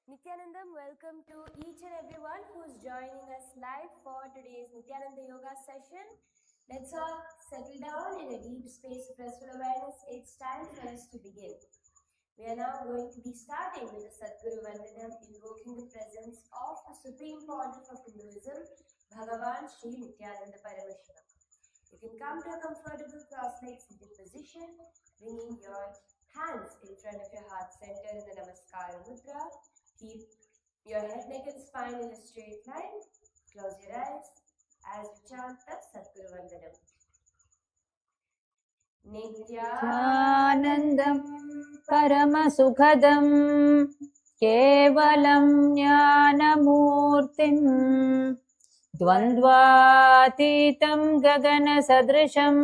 Nithyanandam, welcome to each and everyone who's joining us live for today's Nithyananda Yoga session. Let's all settle down in a deep space of restful awareness. It's time for us to begin. We are now going to be starting with the Sadguru Vandanam, invoking the presence of the Supreme Pontiff of Hinduism, Bhagavan Sri Nithyananda Paramashiva. You can come to a comfortable cross-legged seated position, bringing your hands in front of your heart center in the Namaskara Mudra. Keep your head, neck and spine in a straight line. Close your eyes as we chant the Sadguru Vandanam. Nithyanandam Paramasukhadam Kevalam Jnanamurtim Dvandvatitam Gagana Sadrisham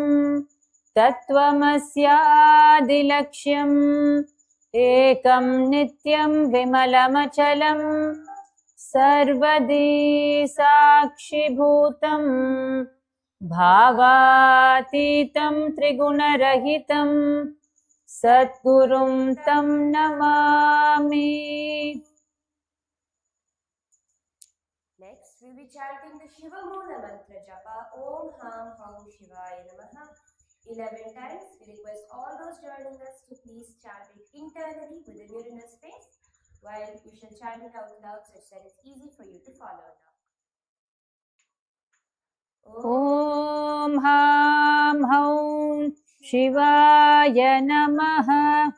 Tattvamasyaadilaksham Ekam Nityam Vimalamachalam Sarvadi Sakshibhutam Bhavatitam Triguණarahitam Satgurum Tam Namami. Next, we'll be chanting the Shiva Mula Mantra Japa Om Ham Hum Shivaya Namaha 11 times. We request all those joining us to please chant it internally within your inner space, while you shall chant it out loud such that it's easy for you to follow now. Om Ham Hum Shivaya Namaha.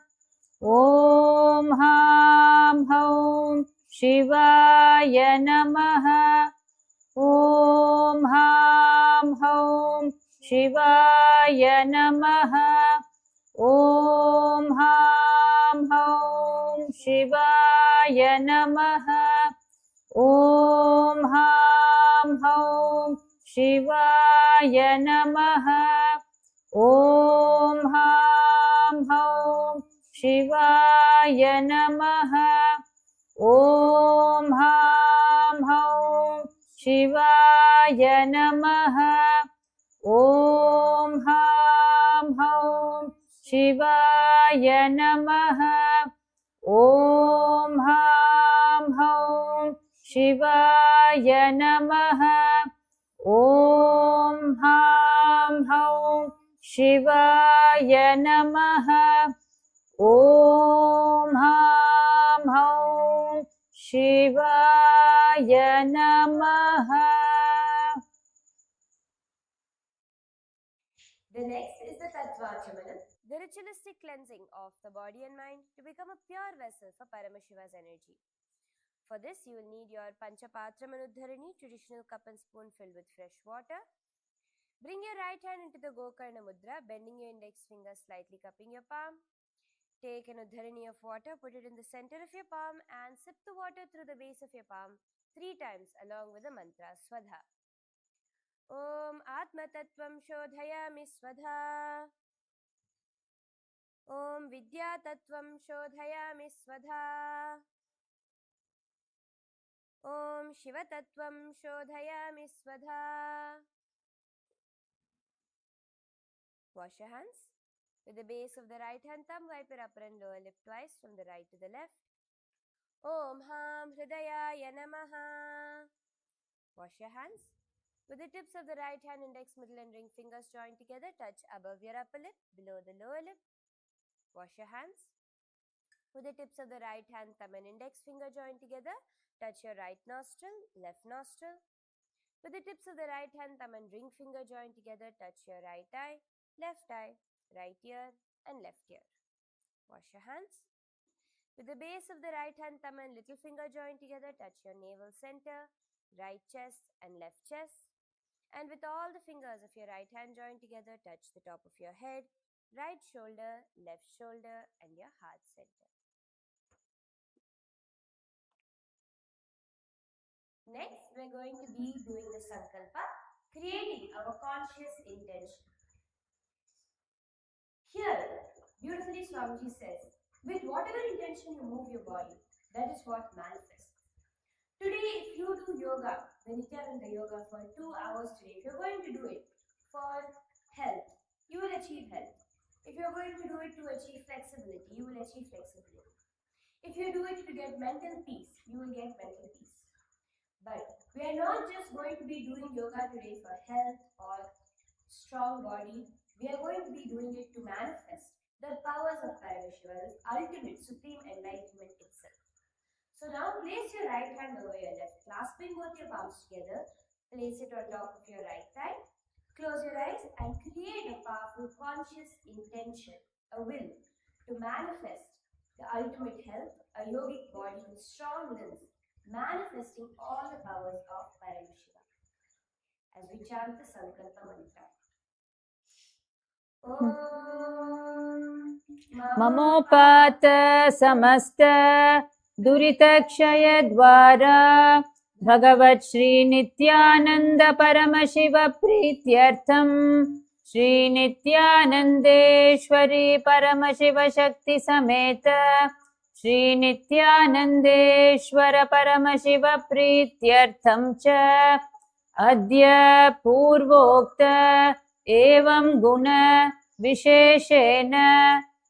Om Ham Hum Shivaya Namaha. Om Ham Hum Shivaya Namaha. Om Ham Hum Shivaya Namaha. Om Ham Hum Shivaya Namaha. Om Ham Hum Shivaya Namaha. Om Ham Hum Shivaya Namaha. Om Ham Hum Shivaya Namaha. Om Ham Hum Shivaya Namaha. Om Ham Hum Shivaya Namaha. Om Ham Hum Shivaya Namaha. The next is the Tattvachamanam, the ritualistic cleansing of the body and mind to become a pure vessel for Paramashiva's energy. For this, you will need your Panchapatra Manudharani, traditional cup and spoon filled with fresh water. Bring your right hand into the Gokarna Mudra, bending your index finger, slightly cupping your palm. Take an Udharani of water, put it in the center of your palm and sip the water through the base of your palm 3 times along with the mantra Swadha. Om Atma Tattvam Shodhayami Swadha. Om Vidya Tattvam Shodhayami Swadha. Om Shiva Tattvam Shodhayami Swadha. Wash your hands. With the base of the right hand thumb, wipe your upper and lower lip twice from the right to the left. Om Ham Hridayaya Namaha. Wash your hands. With the tips of the right hand, index, middle and ring fingers joined together, touch above your upper lip, below the lower lip. Wash your hands. With the tips of the right hand, thumb and index finger joined together, touch your right nostril, left nostril. With the tips of the right hand, thumb and ring finger joined together, touch your right eye, right ear and left ear. Wash your hands. With the base of the right hand, thumb and little finger joined together, touch your navel center, right chest and left chest. And with all the fingers of your right hand joined together, touch the top of your head, right shoulder, left shoulder, and your heart center. Next, we're going to be doing the Sankalpa, creating our conscious intention. Here, beautifully Swamiji says, with whatever intention you move your body, that is what manifests. Today, if you do yoga, the Nithyananda Yoga for 2 hours today, if you're going to do it for health, you will achieve health. If you're going to do it to achieve flexibility, you will achieve flexibility. If you do it to get mental peace, you will get mental peace. But we are not just going to be doing yoga today for health or strong body. We are going to be doing it to manifest the powers of Paramashiva, this ultimate supreme enlightenment itself. So now place your right hand over your left, clasping both your palms together. Place it on top of your right thigh. Close your eyes and create a powerful conscious intention, a will to manifest the ultimate health, a yogic body with strong limbs, manifesting all the powers of Paramashiva. As we chant the Sankalpa mantra. ममोपात समस्त दुरितक्षयद्वारा भगवत् श्रीनित्यानन्द परमशिव प्रीत्यर्थम् श्रीनित्यानन्देश्वरी परमशिव शक्ति समेत श्रीनित्यानन्देश्वर परमशिव प्रीत्यर्थं च अद्य पूर्वोक्त एवं गुण विशेषेण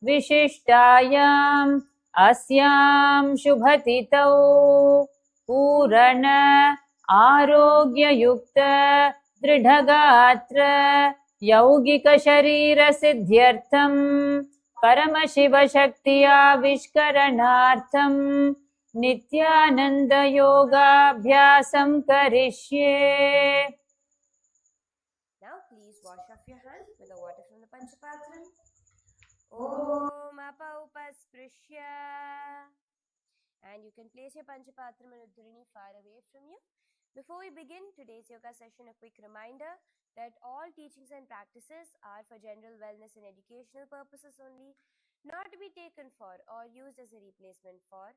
विशिष्टायाम् अस्यां शुभतिथौ पूरण आरोग्ययुक्त दृढगात्र यौगिक शरीर सिद्ध्यर्थं परमशिव शक्ति आविष्करणार्थं नित्यानंद योगाभ्यासं करिष्ये. Now please wash off your hands with the water from the Panchapatram. Om Apaupasprisya. And you can place your Panchapatram and Uddharani far away from you. Before we begin today's yoga session, a quick reminder that all teachings and practices are for general wellness and educational purposes only, not to be taken for or used as a replacement for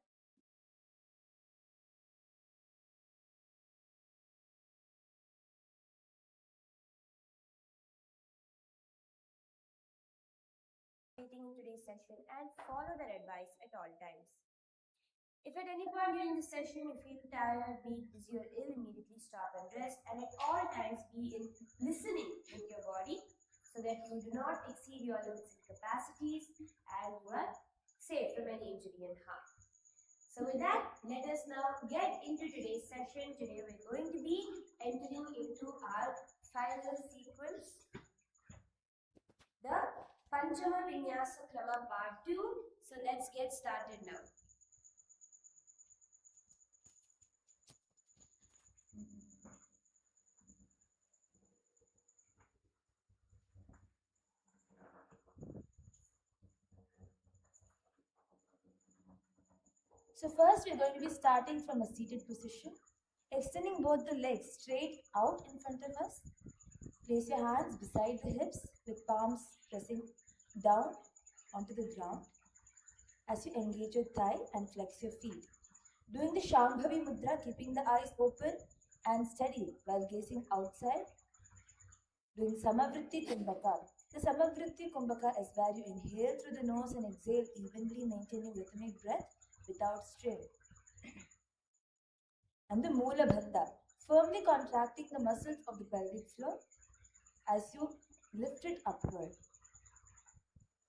in today's session and follow their advice at all times. If at any point during the session you feel tired, weak, dizzy or ill, immediately stop and rest, and at all times be in listening with your body so that you do not exceed your limits and capacities and you are safe from any injury and harm. So with that, let us now get into today's session. Today we're going to be entering into our final sequence, the Panchama Vinyasa Krama Part 2. So let's get started now. So first we're going to be starting from a seated position, extending both the legs straight out in front of us. Place your hands beside the hips with palms pressing down onto the ground as you engage your thigh and flex your feet. Doing the Shambhavi Mudra, keeping the eyes open and steady while gazing outside. Doing Samavritti Kumbhaka. The Samavritti Kumbhaka is where you inhale through the nose and exhale evenly, maintaining rhythmic breath without strain. And the Mula Bandha, firmly contracting the muscles of the pelvic floor as you lift it upward.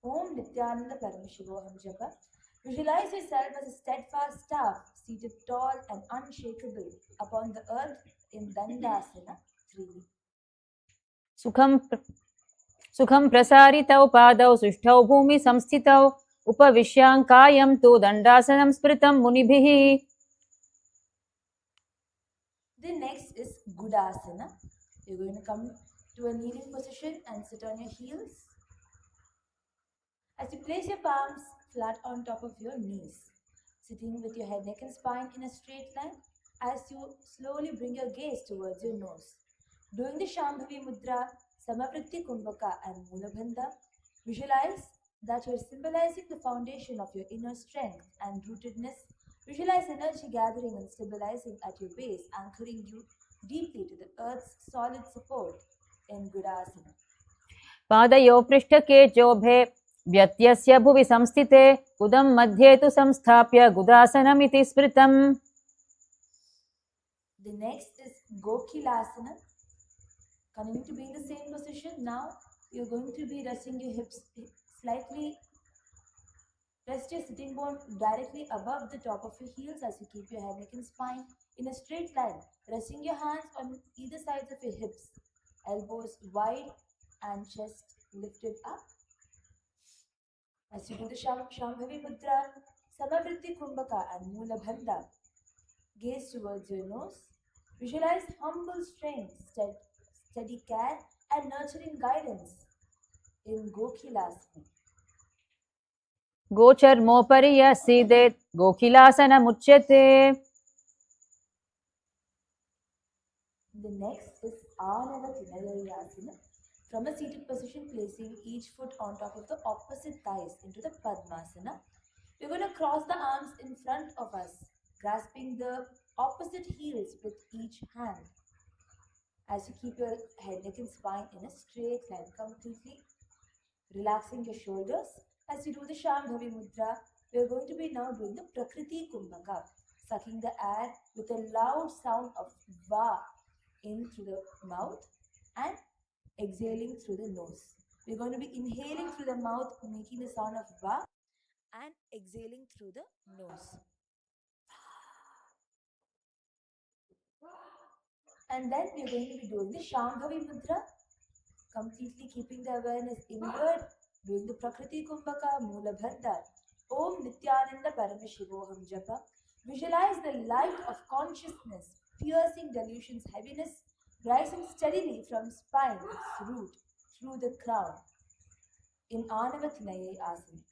Om Nithyananda Paramashivoham Japa. Visualize yourself as a steadfast staff, seated tall and unshakable upon the earth in Dandasana 3. सुखं प्रसारितौ पादौ सुष्ठौ भूमि संस्थितौ उपविश्याङ्कायं तु दण्डासनं स्मृतं मुनिभिः. The next is Gudasana. You're going to come to a kneeling position and sit on your heels. As you place your palms flat on top of your knees, sitting with your head, neck and spine in a straight line as you slowly bring your gaze towards your nose. Doing the Shambhavi Mudra, Samavritti Kumbhaka and Mulabandha, visualize that you're symbolizing the foundation of your inner strength and rootedness. Visualize energy gathering and stabilizing at your base, anchoring you deeply to the earth's solid support in Gudasana. पादयोः पृष्ठकेशोभे व्यत्यस्य भुवि संस्थिते उदं मध्ये तु संस्थाप्य गुदासनमिति स्मृतम्. The next is Gokilasana. Coming to be in the same position, now you're going to be resting your hips slightly Rest your sitting bone directly above the top of your heels as you keep your head, neck, and spine in a straight line, resting your hands on either sides of your hips, elbows wide, and chest lifted up. As you do the Shambhavi Mudra, Samavritti Kumbhaka, and Mula Bandha, gaze towards your nose. Visualize humble strength, steady care, and nurturing guidance in Gokilasana. गोचर्मोपरि यः सीदेत् गोखिलासनमुच्यते. The next is Anavatinayasana. From a seated position, placing each foot on top of the opposite thighs into the Padmasana. We're going to cross the arms in front of us, grasping the opposite heels with each hand. As you keep your head, neck, and spine in a straight line, completely relaxing your shoulders. As you do the Shambhavi Mudra, we're going to be now doing the Prakriti Kumbhaka, sucking the air with a loud sound of Va in through the mouth and exhaling through the nose. We're going to be inhaling through the mouth, making the sound of Va, and exhaling through the nose. And then we're going to be doing the Shambhavi Mudra, completely keeping the awareness inward, doing the Prakriti Kumbhaka, Mula Bandha, Om Nithyananda Paramashivoham Japa. Visualize the light of consciousness, piercing delusion's heaviness, rising steadily from spine's root through the crown in Anavatinaya Asana.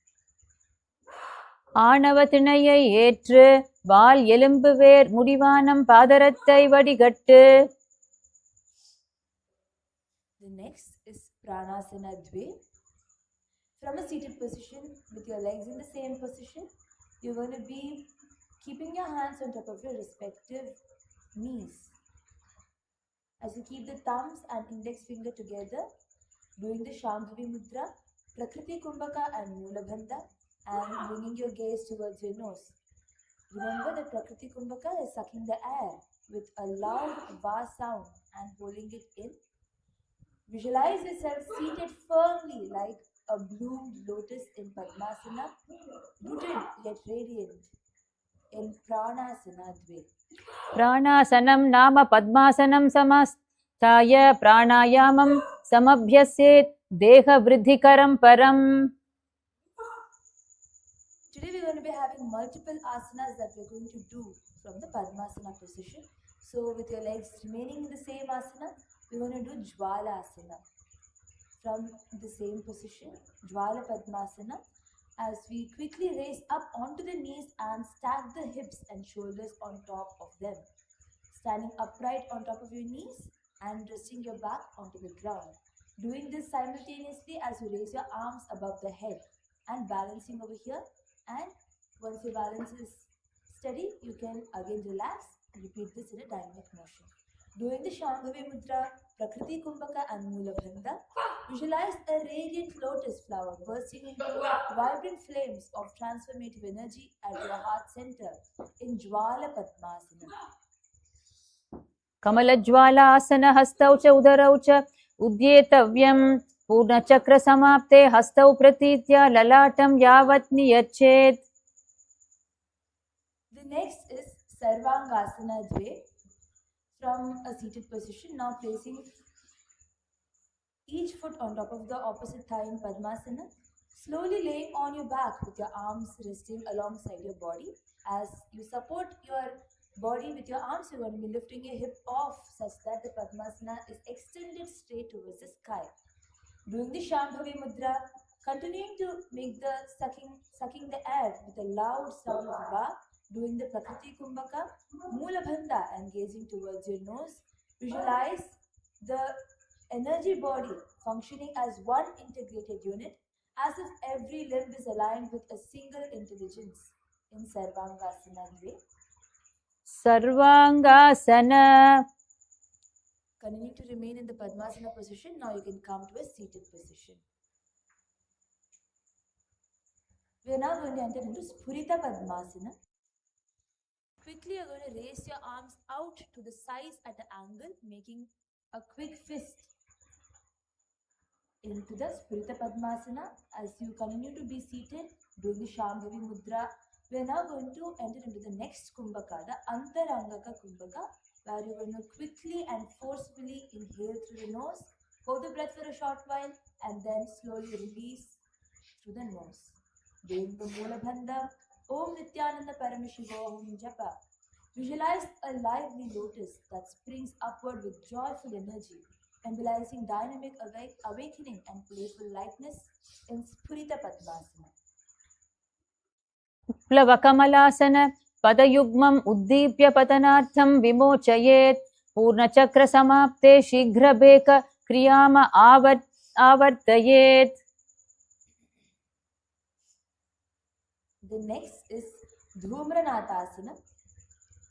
ஆணவத்திணையை ஏற்று வால் எலும்பு வேர் முடிவானம் பாதரத்தை வடிகட்டு. The next is Pranasana Dve. From a seated position with your legs in the same position, you're going to be keeping your hands on top of your respective knees. As you keep the thumbs and index finger together, doing the Shambhavi Mudra, Prakriti Kumbhaka and Mula Bandha, and bringing your gaze towards your nose. Remember that Prakriti Kumbhaka is sucking the air with a loud Va sound and holding it in. Visualize yourself seated firmly like a bloomed lotus in Padmasana, rooted yet radiant in Pranasana Dve. प्राणासनं नाम पद्मासनं समास्ताय प्राणायामं समभ्यस्येत् देहवृद्धिकरं परम्. Today we're going to be having multiple asanas that we're going to do from the Padmasana position. So with your legs remaining in the same asana, we're going to do Jwala Asana. From the same position, Jwala Padmasana, as we quickly raise up onto the knees and stack the hips and shoulders on top of them. Standing upright on top of your knees and resting your back onto the ground. Doing this simultaneously as you raise your arms above the head and balancing over here. And once your balance is steady, you can again relax and repeat this in a dynamic motion. Doing the Shambhavi Mudra, Prakriti Kumbhaka and Mula Bandha, visualize a radiant lotus flower bursting into vibrant flames of transformative energy at your heart center in Jwala Padmasana. कमलज्वालासन हस्तौ च उदरौ च उद्येतव्यं पूर्णचक्रसमाप्ते हस्तौ प्रतीत्य ललाटं यावत् नियच्छेत्. The next is Sarvangasana Dve. From a seated position, now placing each foot on top of the opposite thigh in Padmasana, slowly laying on your back with your arms resting alongside your body. As you support your body with your arms, you're going to be lifting your hip off such that the Padmasana is extended straight towards the sky. Doing the Shambhavi Mudra, continuing to make the sucking the air with a loud sound of Va, doing the Prakriti Kumbhaka, Mula Bandha and gazing towards your nose. Visualize the energy body functioning as one integrated unit, as if every limb is aligned with a single intelligence in Sarvangasana Dve. Sarvangasana. Continue to remain in the Padmasana position. Now you can come to a seated position. We are now going to enter into Spurita Padmasana. Quickly, you're going to raise your arms out to the sides at an angle, making a quick fist into the Spurita Padmasana. As you continue to be seated, Doing the Shambhavi Mudra, we are now going to enter into the next Kumbhaka, the Antarangaka Kumbhaka, where you're going to quickly and forcefully inhale through the nose, hold the breath for a short while, and then slowly release through the nose. Doing the Mula Bandha, Om Nithyananda Paramashivoham Japa. Visualize a lively lotus that springs upward with joyful energy, symbolizing dynamic awakening and playful lightness in Spurita Padmasana. प्लवकमलासन पदयुग्मम् उद्दीप्य पतनार्थं विमोचयेत् पूर्णचक्रसमाप्ते शीघ्रबेक क्रियाम आवर्तयेत्. The next is Dhumranathasana.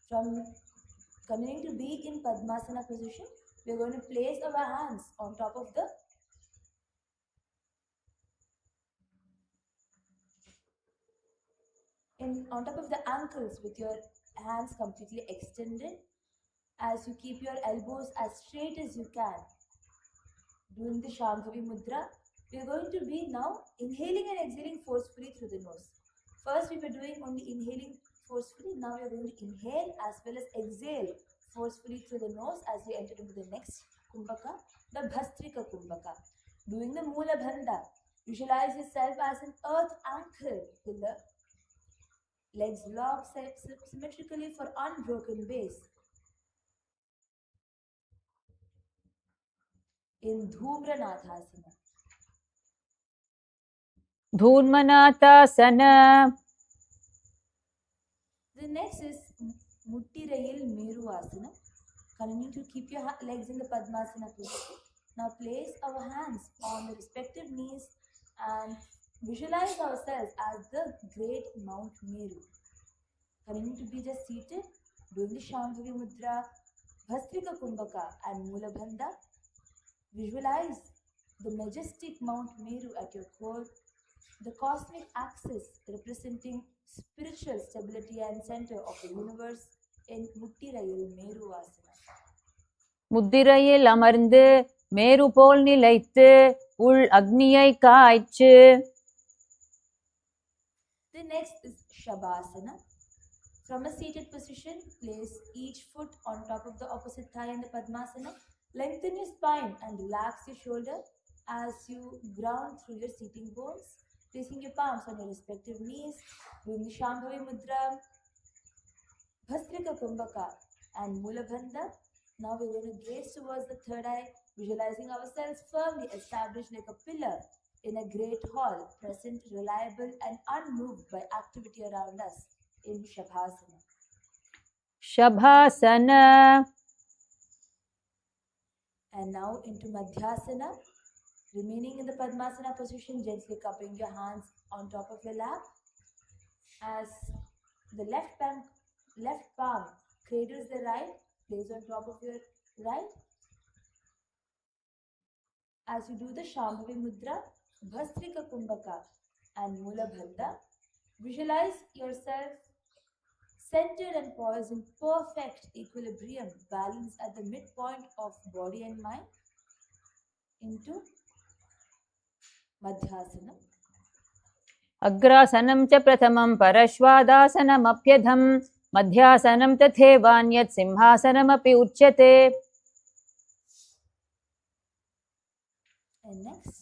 From continuing to be in Padmasana position, we are going to place our hands on top of the ankles with your hands completely extended as you keep your elbows as straight as you can. Doing the Shambhavi Mudra, we are going to be now inhaling and exhaling forcefully through the nose. First we were doing only inhaling forcefully, now we are going to inhale as well as exhale forcefully through the nose as we enter into the next Kumbhaka, the Bhastrika Kumbhaka. Doing the Mula Bandha, visualize yourself as an earth anchor pillar, legs locked symmetrically for unbroken base. In Dhumranathasana. Dhurmanathasana. The next is Muttirayil Meru Asana. Continue to keep your legs in the Padmasana position. Now place our hands on the respective knees and visualize ourselves as the great Mount Meru. Continue to be just seated, doing the Shambhavi Mudra, Bhastrika Kumbhaka and Mula Bandha. Visualize the majestic Mount Meru at your core, the cosmic axis representing spiritual stability and center of the universe in Muttirayil Meru Asana. முத்திரையில் அமர்ந்து மேரு போல் நிலைத்து உள் அக்னியை காய்ச்சு. The next is Shabasana. From a seated position, place each foot on top of the opposite thigh in the Padmasana. Lengthen your spine and relax your shoulder as you ground through your seating bones. Placing your palms on your respective knees, doing the Shambhavi Mudra, Bhastrika Kumbhaka and Mula Bandha. Now we're going to gaze towards the third eye, visualizing ourselves firmly established like a pillar in a great hall, present, reliable and unmoved by activity around us in Shabhasana. Shabhasana. And now into Madhyasana. Remaining in the Padmasana position, gently cupping your hands on top of your lap as the left palm cradles the right, place on top of your right. As you do the Shambhavi Mudra, Bhastrika Kumbhaka and Mula Bandha, visualize yourself centered and poised in perfect equilibrium, balance at the midpoint of body and mind into Madhyasana. अग्रासनं च प्रथमं परश्वादासनमप्यधं मध्यासनं तथैवान्यत् सिंहासनमपि उच्यते. And next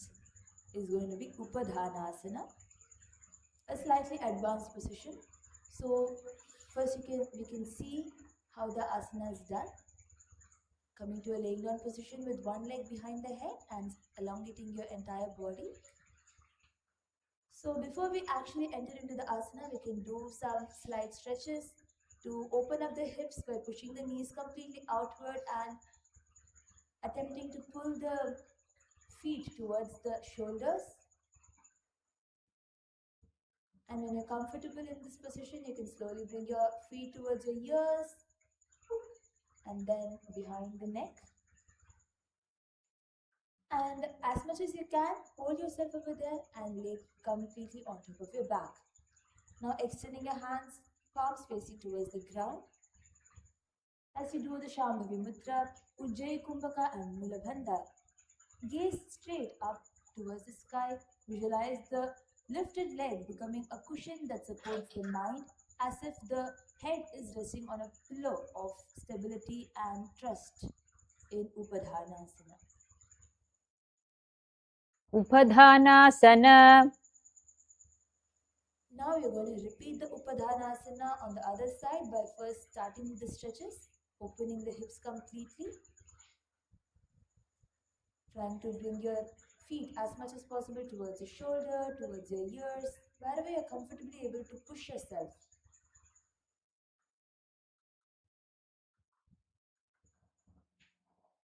is going to be Upadhanasana, a slightly advanced position. So first we can see how the asana is done. Coming to a laying down position with one leg behind the head and elongating your entire body. So before we actually enter into the asana, we can do some slight stretches to open up the hips by pushing the knees completely outward and attempting to pull the feet towards the shoulders. And when you're comfortable in this position, you can slowly bring your feet towards your ears and then behind the neck. And as much as you can, hold yourself over there and lay completely on top of your back. Now extending your hands, palms facing towards the ground. As you do the Shambhavi Mudra, Ujjayi Kumbhaka and Mula Bandha, gaze straight up towards the sky. Visualize the lifted leg becoming a cushion that supports the mind as if the head is resting on a pillow of stability and trust in Upadhanasana. Upadhanasana. Now you're going to repeat the Upadhanasana on the other side by first starting with the stretches, opening the hips completely, trying to bring your feet as much as possible towards your shoulder, towards your ears, wherever you're comfortably able to push yourself.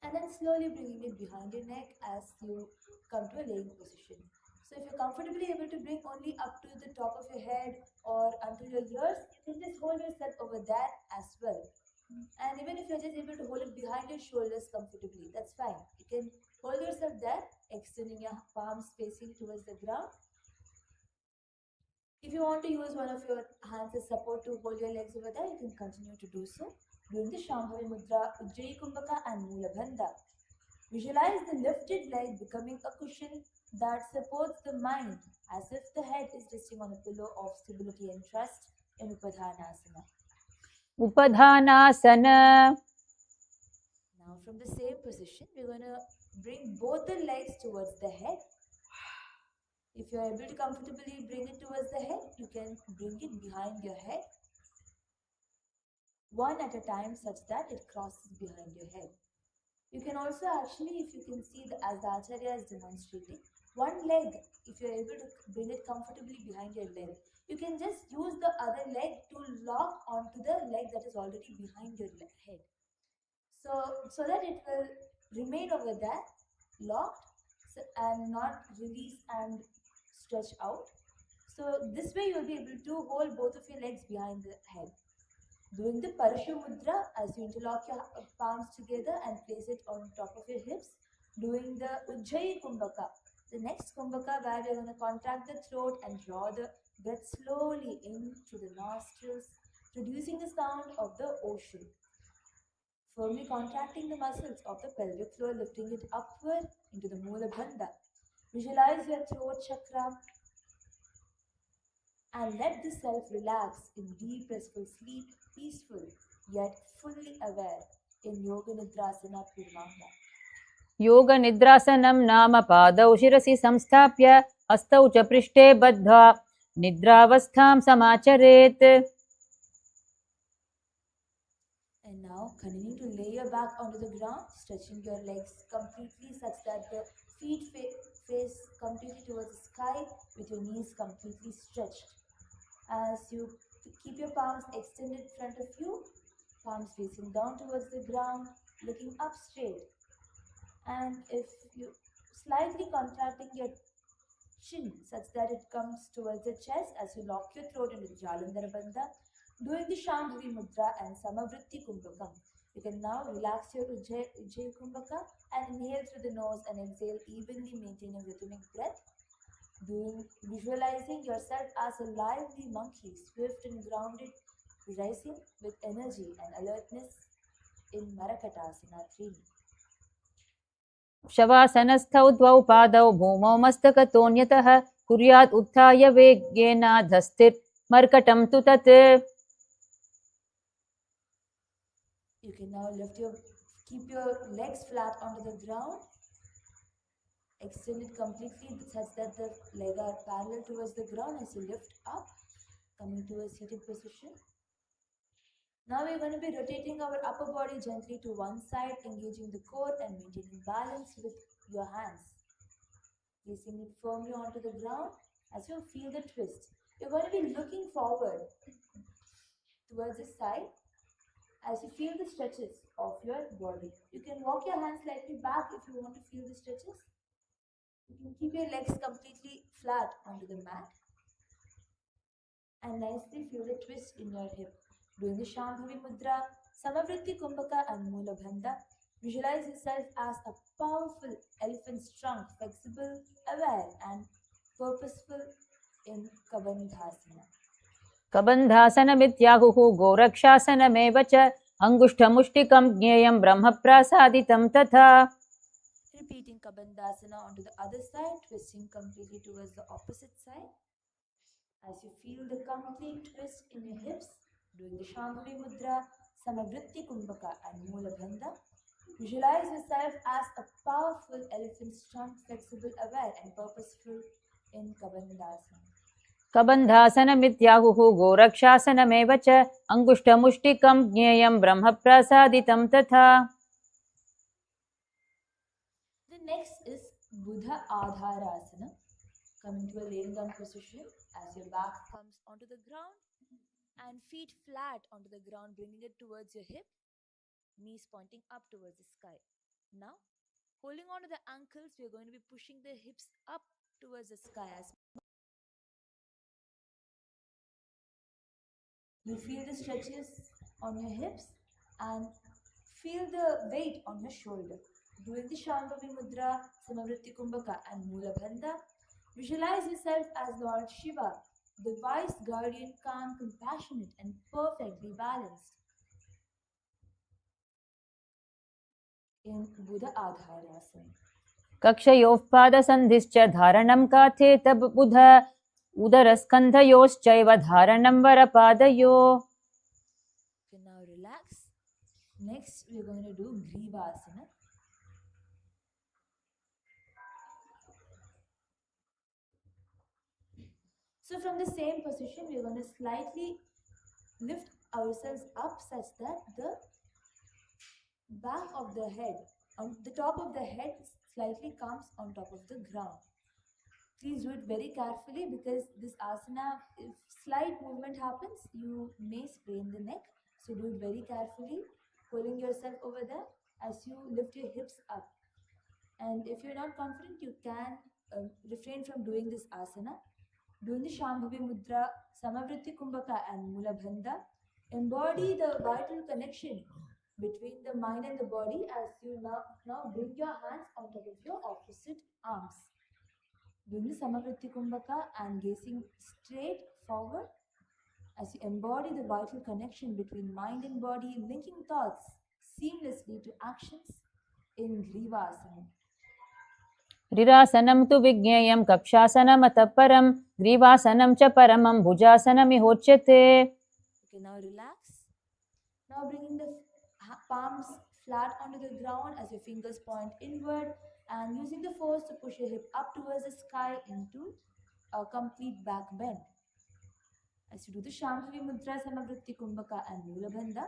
And then slowly bringing it behind your neck as you come to a laying position. So if you're comfortably able to bring only up to the top of your head or until your ears, you can just hold yourself over there as well. And even if you're just able to hold it behind your shoulders comfortably, that's fine. You can hold yourself there, extending your palms facing towards the ground. If you want to use one of your hands as support to hold your legs over there, you can continue to do so. Doing the Shambhavi Mudra, Ujjayi Kumbhaka and Mula Bandha. Visualize the lifted leg becoming a cushion that supports the mind as if the head is resting on a pillow of stability and trust in Upadhanasana. Upadhanasana. Now from the same position, we're going to bring both the legs towards the head. If you're able to comfortably bring it towards the head, you can bring it behind your head, one at a time such that it crosses behind your head. You can also actually, if you can see as the Acharya is demonstrating, one leg, if you're able to bring it comfortably behind your leg, you can just use the other leg to lock onto the leg that is already behind your head. So that it will remain over there, locked and not release and stretch out. So this way you'll be able to hold both of your legs behind the head. Doing the Parashu Mudra as you interlock your palms together and place it on top of your hips. Doing the Ujjayi Kumbhaka, the next Kumbhaka where we're going to contract the throat and draw the breath slowly in through the nostrils, producing the sound of the ocean. Firmly contracting the muscles of the pelvic floor, lifting it upward into the Mula Bandha. Visualize your throat chakra and let the self relax in deep restful sleep, peaceful yet fully aware in Yoga Nidrasana Purnamya. Yoga Nidrasanam Nama Padau Shirasi Samsthapya Hastau Cha Prishte Baddha Nidravastham Samacharet. And now continue to lay your back onto the ground, stretching your legs completely such that the feet face completely towards the sky with your knees completely stretched. As you keep your palms extended in front of you, palms facing down towards the ground, looking up straight. And if you slightly contracting your chin such that it comes towards the chest as you lock your throat into the Jalandhara Bandha, doing the Shambhavi Mudra and Samavritti Kumbhakam. You can now relax your Ujjayi Kumbhaka and inhale through the nose and exhale evenly, maintaining rhythmic breath. Visualizing yourself as a lively monkey, swift and grounded, rising with energy and alertness in Marakatasana 3. शवासनस्थौ द्वौ पादौ भूमौ मस्तकतोऽन्यतः कुर्यात् उत्थाय वेगेन धस्थिर्मर्कटं तु तत्. You can now keep your legs flat onto the ground, extend it completely such that the legs are parallel towards the ground as you lift up, coming to a seated position. Now we're going to be rotating our upper body gently to one side, engaging the core and maintaining balance with your hands. Placing it firmly onto the ground as you feel the twist. You're going to be looking forward towards the side as you feel the stretches of your body. You can walk your hands slightly back if you want to feel the stretches. You can keep your legs completely flat onto the mat and nicely feel the twist in your hip. Doing the Shambhavi Mudra, Samavritti Kumbhaka and Mula Bandha. Visualize yourself as a powerful elephant's trunk, flexible, aware and purposeful in Kabandhasana. कबन्धासनमित्याहुः गोरक्षासनमेव च अङ्गुष्ठमुष्टिकं ज्ञेयं ब्रह्मप्रासादितं तथा. Repeating Kabandhasana onto the other side, twisting completely towards the opposite side. As you feel the complete twist in your hips, doing the Shambhavi Mudra, Samavritti Kumbhaka and Mula Bandha, visualize yourself as a powerful elephant strong, flexible, aware and purposeful in Kabandhasana. कबन्धासनमित्याहुः गोरक्षासनमेव च अङ्गुष्ठमुष्टिकं ज्ञेयं ब्रह्मप्रसादितं तथा. The next is Buddha Adharasana. Coming to a laying down position as your back comes onto the ground and feet flat onto the ground, bringing it towards your hip, knees pointing up towards the sky. Now, holding on to the ankles, we are going to be pushing the hips up towards the sky as you feel the stretches on your hips and feel the weight on your shoulder. Doing the Shambhavi Mudra, Samavritti Kumbhaka and Mula Bandha, visualize yourself as Lord Shiva, the wise guardian, calm, compassionate and perfectly balanced in Buddha Adharasana. कक्षयोः पादसन्धिश्च धारणं काथे तब बुध उदरस्कन्धयोश्चैव धारणं वरपादयोः. Okay, now relax. Next, we're going to do Grivasana. So from the same position, we're going to slightly lift ourselves up such that the back of the head, on the top of the head slightly comes on top of the ground. Please do it very carefully because this asana, if slight movement happens, you may sprain the neck. So do it very carefully, pulling yourself over there as you lift your hips up. And if you're not confident, you can refrain from doing this asana. Doing the Shambhavi Mudra, Samavritti Kumbhaka and Mula Bandha, embody the vital connection between the mind and the body as you now bring your hands on top of your opposite arms. Doing the Samavritti Kumbhaka and gazing straight forward as you embody the vital connection between mind and body, linking thoughts seamlessly to actions in Grivasana. रिरासनं तु विज्ञेयं कक्षासनमतः परं ग्रीवासनं च परमं भुजासनमिहोच्यते. Okay, now relax. Now bringing the palms flat onto the ground as your fingers point inward and using the force to push your hip up towards the sky into a complete back bend. As you do the Shambhavi Mudra, Samavritti Kumbhaka and Mula Bandha,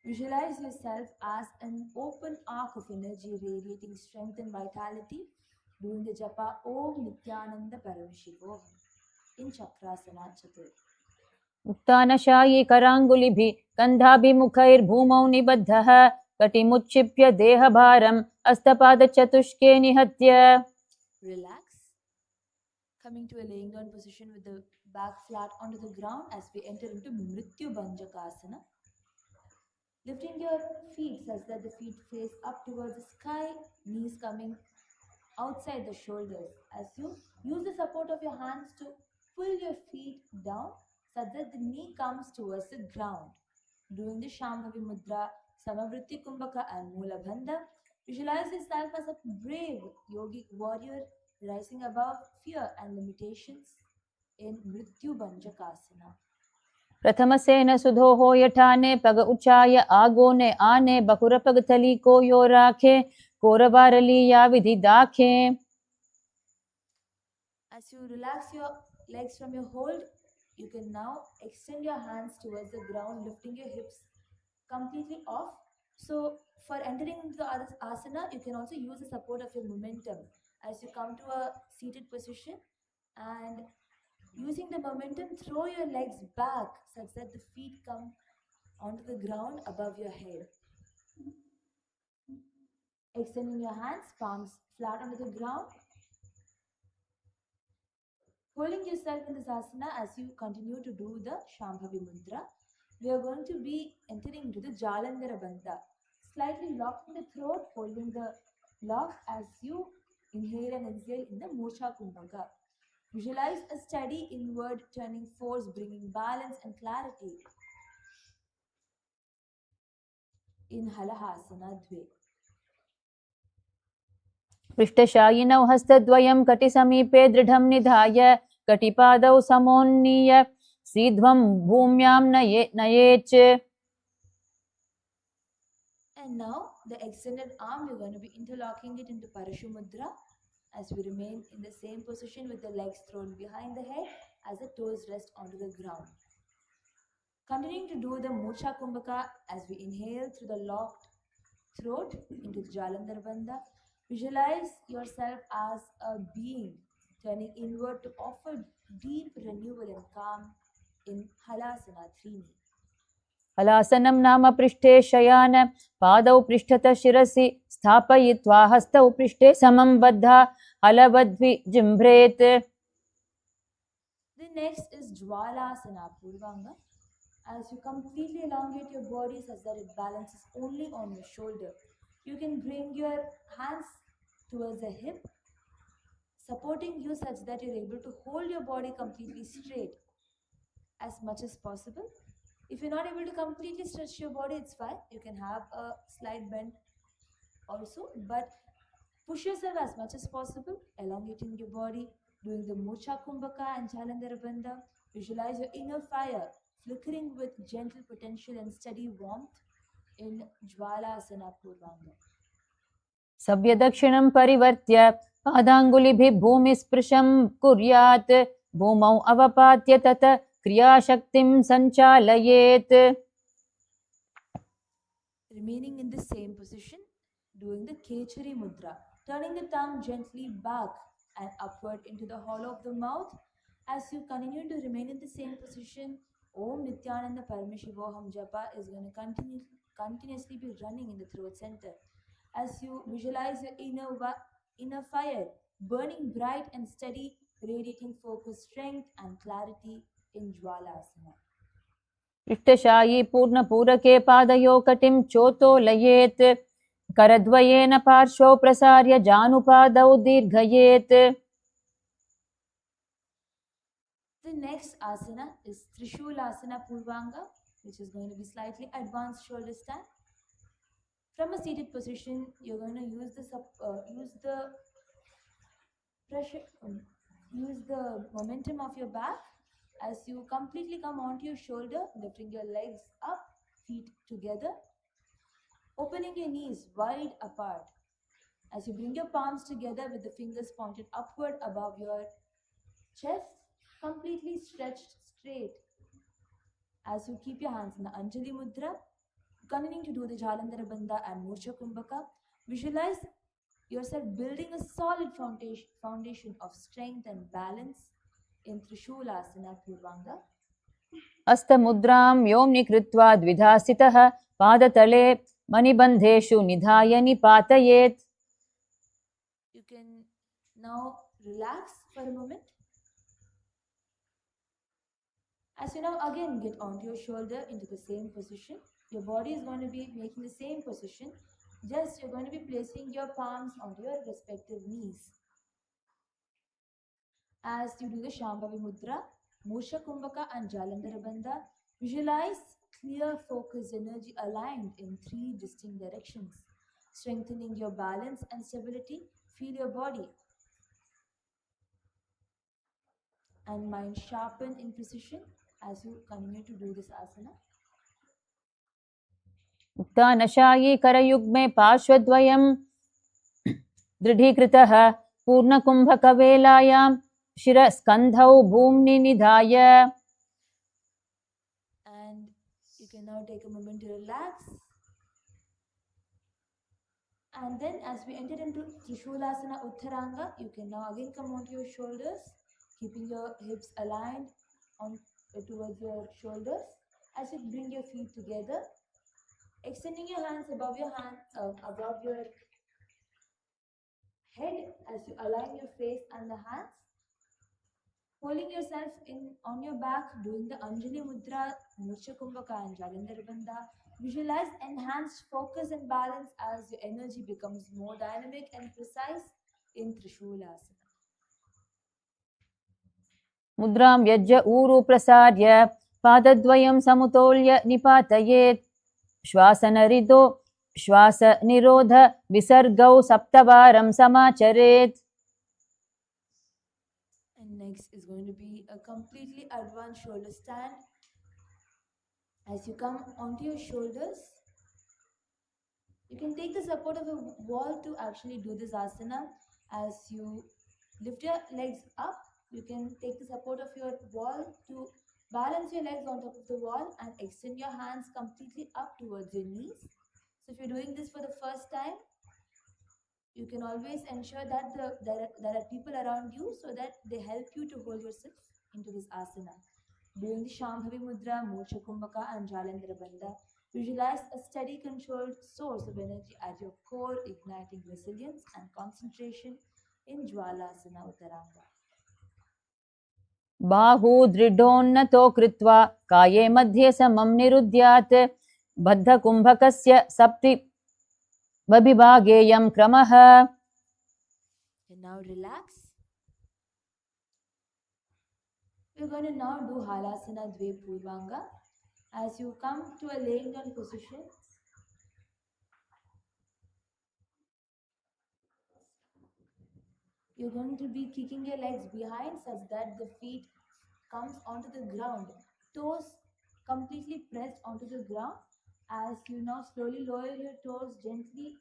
visualize yourself as an open arc of energy radiating strength and vitality, doing the japa Om Nithyananda Yoga in Chakrasana Chatur. उत्तानशायी कराङ्गुलिभिः कन्धाभिमुखैर्भूमौ निबद्धः कटिमुच्छिप्य देहभारम् अस्तपादचतुष्के निहत्य. Relax. Coming to a laying down position with the back flat onto the ground as we enter into Mrityu Banjakasana. Lifting your feet such that the feet face up towards the sky, knees coming outside the shoulders. As you use the support of your hands to pull your feet down such that the knee comes towards the ground. Doing the Shambhavi Mudra, Samavritti Kumbhaka and Mula Bandha, visualize yourself as a brave yogic warrior rising above fear and limitations in Mrityu Banjakasana. प्रथमसेन सुधोः यठाने पग उचाय आगोने आने बकुरपगथली को यो राखे कोरबारली या विधि दाखे. As you relax your legs from your hold, you can now extend your hands towards the ground, lifting your hips completely off. So for entering into the asana, you can also use the support of your momentum as you come to a seated position and using the momentum, throw your legs back such that the feet come onto the ground above your head. Extending your hands, palms flat onto the ground. Holding yourself in this asana as you continue to do the Shambhavi Mudra, we are going to be entering into the Jalandhara Bandha. Slightly locking the throat, holding the lock as you inhale and exhale in the Murcha Kumbhaka. Visualize a steady inward turning force, bringing balance and clarity in Halahasana Dve. पृष्ठशायिनौ हस्तद्वयं कटिसमीपे दृढं निधाय कटिपादौ समोन्नीय सीध्वं भूम्यां नयेच्. And now the extended arm, we're going to be interlocking it into Parashu Mudra as we remain in the same position with the legs thrown behind the head as the toes rest onto the ground. Continuing to do the Murcha Kumbhaka as we inhale through the locked throat into the Jalandhar Bandha. Visualize yourself as a being turning inward to offer deep renewal and calm in Halasana Trini. हलासनं नाम पृष्ठे शयान पादौ पृष्ठतः शिरसि स्थापयित्वा हस्तौ पृष्ठे समं बद्धा हलवद्विजिह्रेत्. The next is Jwalasana Purvanga. As you completely elongate your body such that it balances only on your shoulder. You can bring your hands towards the hip, supporting you such that you're able to hold your body completely straight as much as possible. If you're not able to completely stretch your body, it's fine. You can have a slight bend also, but push yourself as much as possible, elongating your body, doing the Murcha Kumbhaka and Jalandhara Bandha. Visualize your inner fire flickering with gentle potential and steady warmth in Jwalasana Purvanga. सव्यदक्षिणं परिवर्त्य पादाङ्गुलिभिः भूमिस्पृशं कुर्यात्. भूमौ अवपात्य तत क्रियाशक्तिं सञ्चालयेत्. Remaining in the same position, doing the Kechari Mudra, turning the tongue gently back and upward into the hollow of the mouth. As you continue to remain in the same position, Om Nithyananda Paramashivoham Japa is going to continuously be running in the throat center. As you visualize your inner fire burning bright and steady, radiating focus, strength and clarity in Jwalasana. पृष्ठशायी पूर्णपूरके पादयो कटिं चोतोलयेत्. करद्वयेन पार्श्वौ प्रसार्य जानुपादौ दीर्घयेत्. The next asana is Trishulasana Purvanga, which is going to be slightly advanced shoulder stand. From a seated position, you're going to use the momentum of your back as you completely come onto your shoulder, lifting your legs up, feet together, opening your knees wide apart. As you bring your palms together with the fingers pointed upward above your chest, completely stretched straight. As you keep your hands in the Anjali Mudra, continuing to do the Jalandhara Bandha and Murcha Kumbhaka, visualize yourself building a solid foundation of strength and balance in Trishulasana Purvanga. अस्तमुद्रां योम्नि कृत्वा द्विधा स्थितः पादतले मणिबन्धेषु निधाय निपातयेत्. You can now relax for a moment. As you now again get onto your shoulder into the same position, your body is going to be making the same position, just you're going to be placing your palms onto your respective knees. As you do the Shambhavi Mudra, Murcha Kumbhaka and Jalandhara Bandha, visualize clear focused energy aligned in 3 distinct directions, strengthening your balance and stability. Feel your body and mind sharpen in precision as you continue to do this asana. उत्थानशायी करयुग्मे पार्श्वद्वयं दृढीकृतः पूर्णकुम्भकवेलायां शिरस्कन्धौ भूम्नि निधाय. And you can now take a moment to relax. And then as we enter into Trishulasana Uttaranga, you can now again come onto your shoulders, keeping your hips aligned towards your shoulders. As you bring your feet together, extending your hands above your head as you align your face and the hands. Holding yourself on your back, doing the Anjali Mudra, Murcha Kumbhaka and Jalandhara Bandha. Visualize enhanced focus and balance as your energy becomes more dynamic and precise in Trishulasana. मुद्रां यज्ञ ऊरु प्रसार्य पादद्वयं समुतोल्य निपातयेत्. श्वासनरितो श्वास निरोध विसर्गौ सप्तवारं समाचरेत्. And next is going to be a completely advanced shoulder stand. As you come onto your shoulders, you can take the support of a wall to actually do this asana. As you lift your legs up, you can take the support of your wall to balance your legs on top of the wall and extend your hands completely up towards your knees. So if you're doing this for the first time, you can always ensure that there are people around you so that they help you to hold yourself into this asana. During the Shambhavi Mudra, Moksha Kumbhaka and Jalandhara Bandha, visualize a steady controlled source of energy at your core, igniting resilience and concentration in Jwalasana Uttaranga. बाहू दृढोन्नतो कृत्वा काये मध्ये समं निरुध्यात् बद्धकुम्भकस्य सप्ति वभिभागेयं क्रमः. And now relax. We're going to now do Halasana Dve Purvanga. As you come to a laying down position, you're going to be kicking your legs behind such that the feet comes onto the ground, toes completely pressed onto the ground. As you now slowly lower your toes, gently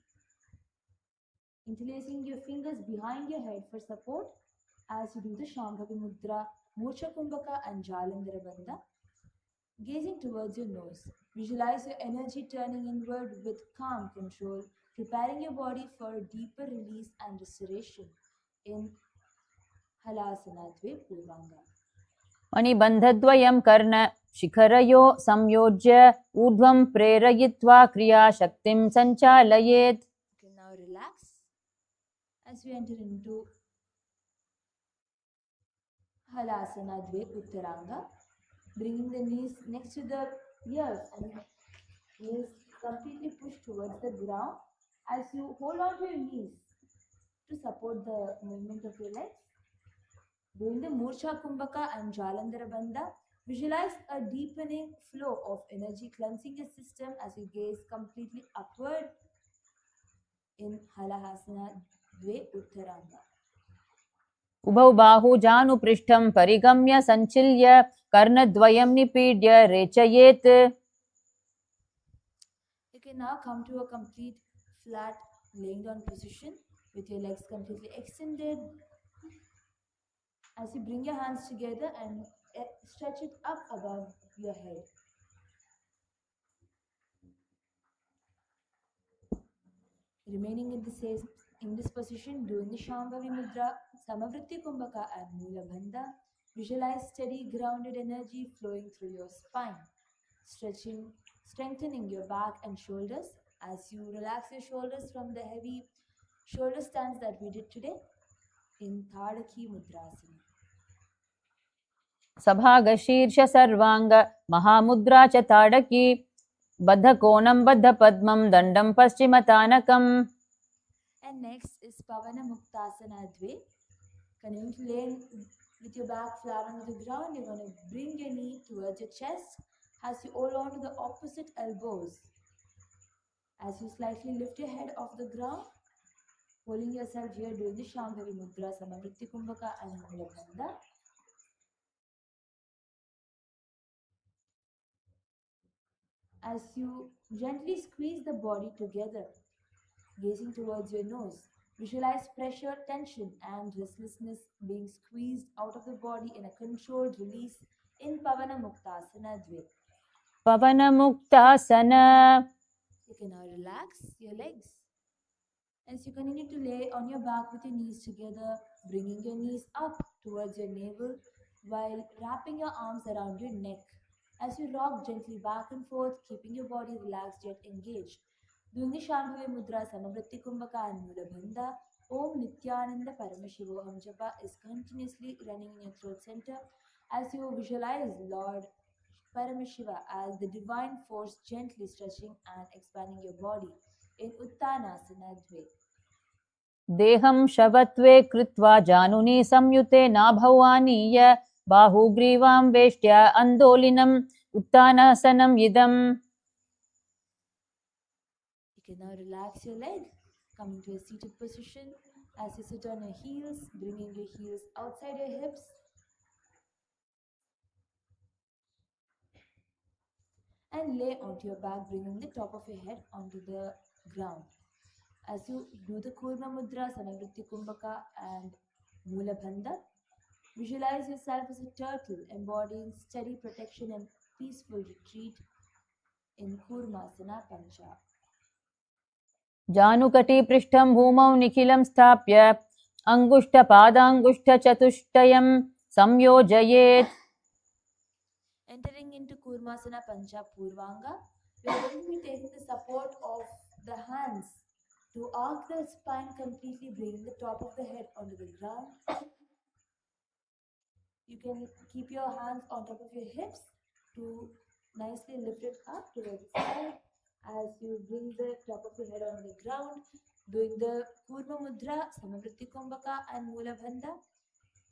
interlacing your fingers behind your head for support. As you do the Shambhavi Mudra, Moksha Kumbhaka and Jalandhara Bandha, gazing towards your nose. Visualize your energy turning inward with calm control, preparing your body for deeper release and restoration in Halasana Dve Purvanga. मणिबन्धद्वयं कर्ण शिखरयो संयोज्य ऊर्ध्वं प्रेरयित्वा क्रियाशक्तिं सञ्चालयेत्. You can now relax as we enter into Halasana Dve Uttaranga, bringing the knees next to the ears and knees completely pushed towards the ground. As you hold on to your knees to support the movement of your legs, during the Moksha Kumbhaka and Jalandhara Bandha, visualize a deepening flow of energy cleansing your system as you gaze completely upward in Halasana Dve Uttaranga. उभौ बाहुजानुपृष्ठं परिगम्य सञ्चिल्य कर्णद्वयं निपीड्य रेचयेत्. You can now come to a complete flat laying down position with your legs completely extended. As you bring your hands together and stretch it up above your head. Remaining in this position, doing the Shambhavi Mudra, Samavritti Kumbhaka and Mula Bandha, visualize steady grounded energy flowing through your spine, strengthening your back and shoulders as you relax your shoulders from the heavy shoulder stands that we did today in Tadaki Mudrasana. सभागशीर्ष सर्वांग महामुद्रा च ताडकी बद्धकोणं बद्धपद्मं दण्डं पश्चिमतानकम्. And next is Pavana Muktasana Dve. Continuing to lay with your back flat on the ground, you're going to bring your knee towards your chest as you hold on to the opposite elbows. As you slightly lift your head off the ground, holding yourself here doing the Shambhavi Mudra, Samavritti Kumbhaka and Mula Bandha. As you gently squeeze the body together, gazing towards your nose, visualize pressure, tension, and restlessness being squeezed out of the body in a controlled release in Pavana Muktasana Dve. Pawanmuktasana. You can now relax your legs. As you continue to lay on your back with your knees together, bringing your knees up towards your navel while wrapping your arms around your neck. As you rock gently back and forth, keeping your body relaxed yet engaged. Doing the Shambhavi Mudra, Samavritti Kumbhaka and Mula Bandha, Om Nithyananda Paramashivoham Japa is continuously running in your throat center as you visualize Lord Paramashiva as the divine force gently stretching and expanding your body in Uttanasana Dve. देहं शवत्वे कृत्वा जानुनी संयुते नाभौ आनीय बाहुग्रीवां वेष्ट्या अन्दोलिनम् उत्तानासनम् इदम्. You can now relax your leg, coming to a seated position as you sit on your heels, bringing your heels outside your hips. And lay onto your back, bringing the top of your head onto the ground. As you do the Kurma Mudra, Samavritti Kumbhaka and Mula Bandha, visualize yourself as a turtle embodying steady protection and peaceful retreat in Kurmasana Pancha. जानुकटी पृष्ठं भूमौ निखिलं स्थाप्य अङ्गुष्ठपादाङ्गुष्ठचतुष्टयं संयोजयेत्. Entering into Kurmasana Pancha Purvanga, we are going to be taking the support of the hands to arc the spine completely, bringing the top of the head onto the ground. You can keep your hands on top of your hips to nicely lift it up towards the side as you bring the top of your head on the ground, doing the Kurma Mudra, Samavritti Kumbhaka and Mula Bandha.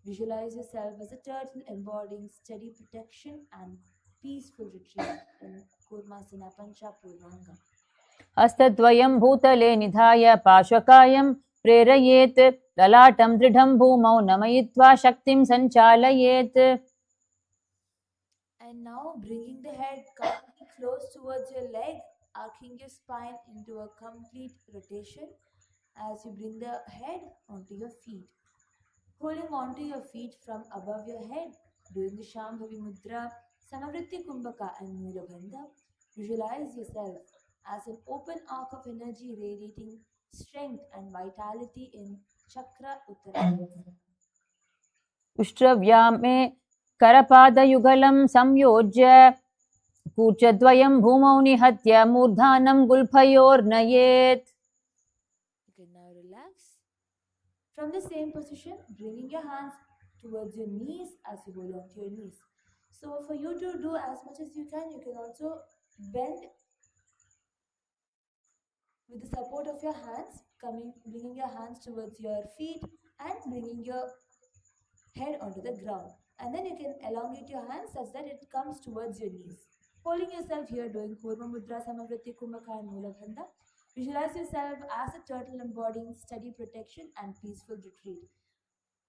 Visualize yourself as a turtle embodying steady protection and peaceful retreat in Kurmasana Pancha Purvanga. हस्तद्वयं भूतले निधाय पार्श्वकायं प्रेरयेत् ललाटं दृढं भूमौ नमयित्वा शक्तिं सञ्चालयेत्. And now bringing the head completely close towards your leg, arcing your spine into a complete rotation as you bring the head onto your feet. Holding onto your feet from above your head, doing the Shambhavi Mudra, Samavritti Kumbhaka and Mula Bandha. Visualize yourself as an open arc of energy radiating strength and vitality in Chakra Uttara. उष्ट्रव्यामे करपादयुगलं संयोज्य कूर्चद्वयं भूमौ निहत्य मूर्धानं गुल्फयोर्नयेत्. You can now relax. From the same position, bringing your hands towards your knees as you hold on to your knees. So for you to do as much as you can also bend with the support of your hands, bringing your hands towards your feet and bringing your head onto the ground. And then you can elongate your hands such that it comes towards your knees. Holding yourself here, doing Kurma Mudra, Samavritti Kumbhaka and Mula Bandha. Visualize yourself as a turtle embodying steady protection and peaceful retreat.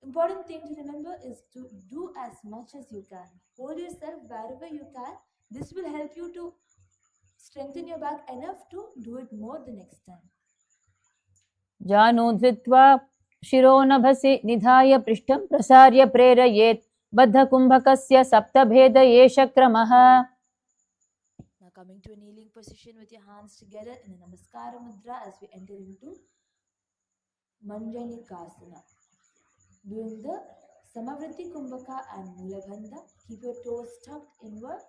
Important thing to remember is to do as much as you can. Hold yourself wherever you can. This will help you to strengthen your back enough to do it more the next time. जानु धृत्वा शिरोनभसि निधाय पृष्ठं प्रसार्य प्रेरयेत् बद्धकुम्भकस्य सप्तभेदये क्रमः. Now coming to a kneeling position with your hands together in a Namaskara Mudra as we enter into Manjanikasana. Doing the Samavritti Kumbhaka and Mula Bandha. Keep your toes tucked inward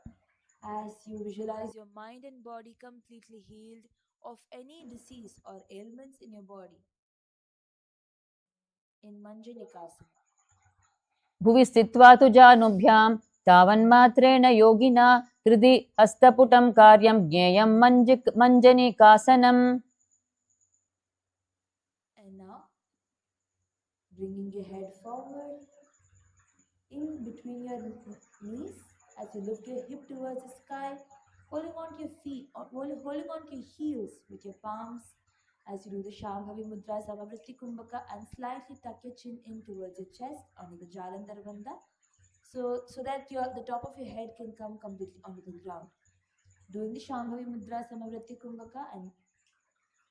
as you visualize your mind and body completely healed of any disease or ailments in your body. In Manjanikasana. भुवि स्थित्वा तु जानुभ्यां तावन्मात्रेण योगिना हृदि हस्तपुटं कार्यं ज्ञेयं मञ्जनिकासनम्. And now bringing your head forward in between your knees as you lift your hip towards the sky, holding on to your feet, holding on to your heels with your palms as you do the Shambhavi Mudra, Samavritti Kumbhaka and slightly tuck your chin in towards your chest onto the Jalandhar Bandha so that the top of your head can come completely onto the ground. Doing the Shambhavi Mudra, Samavritti Kumbhaka and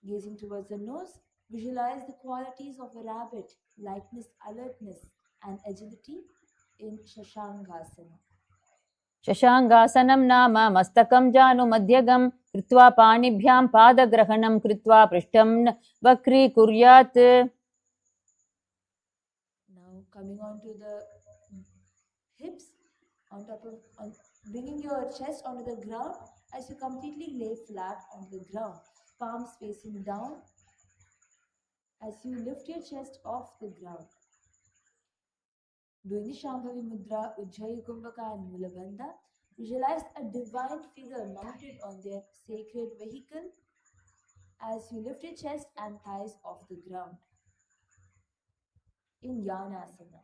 gazing towards the nose, visualize the qualities of a rabbit, lightness, alertness and agility in Shashangasana. शशाङ्गासनं नाम मस्तकं जानुमध्यगं कृत्वा पाणिभ्यां पादग्रहणं कृत्वा पृष्ठं वक्रीकुर्यात्. Now coming on to the hips, on top of bringing your chest onto the ground as you completely lay flat on the ground, palms facing down as you lift your chest off the ground. Doing the Shambhavi Mudra, Ujjayi Kumbhaka and Mula Bandha, visualize a divine figure mounted on their sacred vehicle as you lift your chest and thighs off the ground. In Yanasana.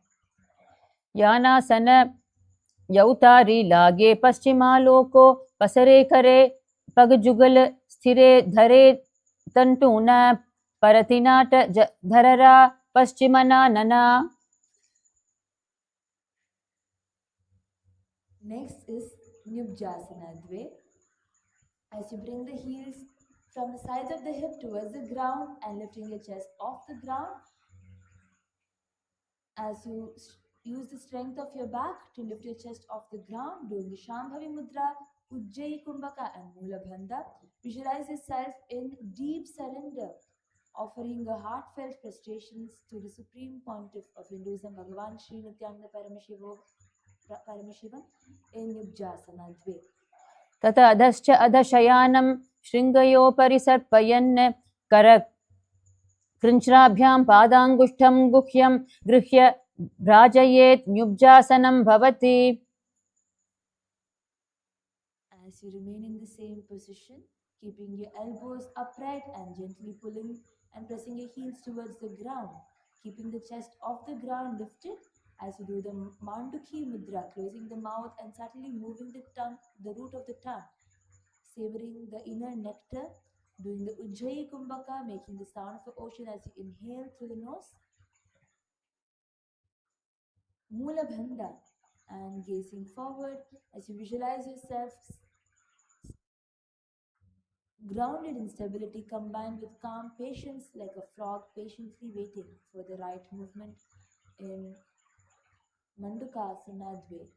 यानासन यौतारी लागे पश्चिमालोको पसरे करे पगजुगल स्थिरे धरे Tantuna Paratinata Dharara Paschimana Nana. Next is Nubjasana Dve. As you bring the heels from the sides of the hip towards the ground and lifting your chest off the ground, as you use the strength of your back to lift your chest off the ground, doing the Shambhavi Mudra, Ujjayi Kumbhaka and Mula Bandha. Visualize yourself in deep surrender, offering a heartfelt prostrations to the Supreme Pontiff of Hinduism, Bhagavan Sri Nithyananda Paramashivam in Nubjasana Dve. Tata adascha adashayanam shringayopari sarpayan kara Krinchraabhyam padangushtam guhyam grihya bhrajayet nyubjasanam bhavati. As you remain in the same position, keeping your elbows upright and gently pulling and pressing your heels towards the ground, keeping the chest off the ground lifted as you do the Mandukhi Mudra, closing the mouth and subtly moving the tongue, the root of the tongue, savoring the inner nectar, doing the Ujjayi Kumbhaka, making the sound of the ocean as you inhale through the nose, Mula Bandha, and gazing forward as you visualize yourself grounded in stability combined with calm patience like a frog patiently waiting for the right movement in Mandukasana Dve.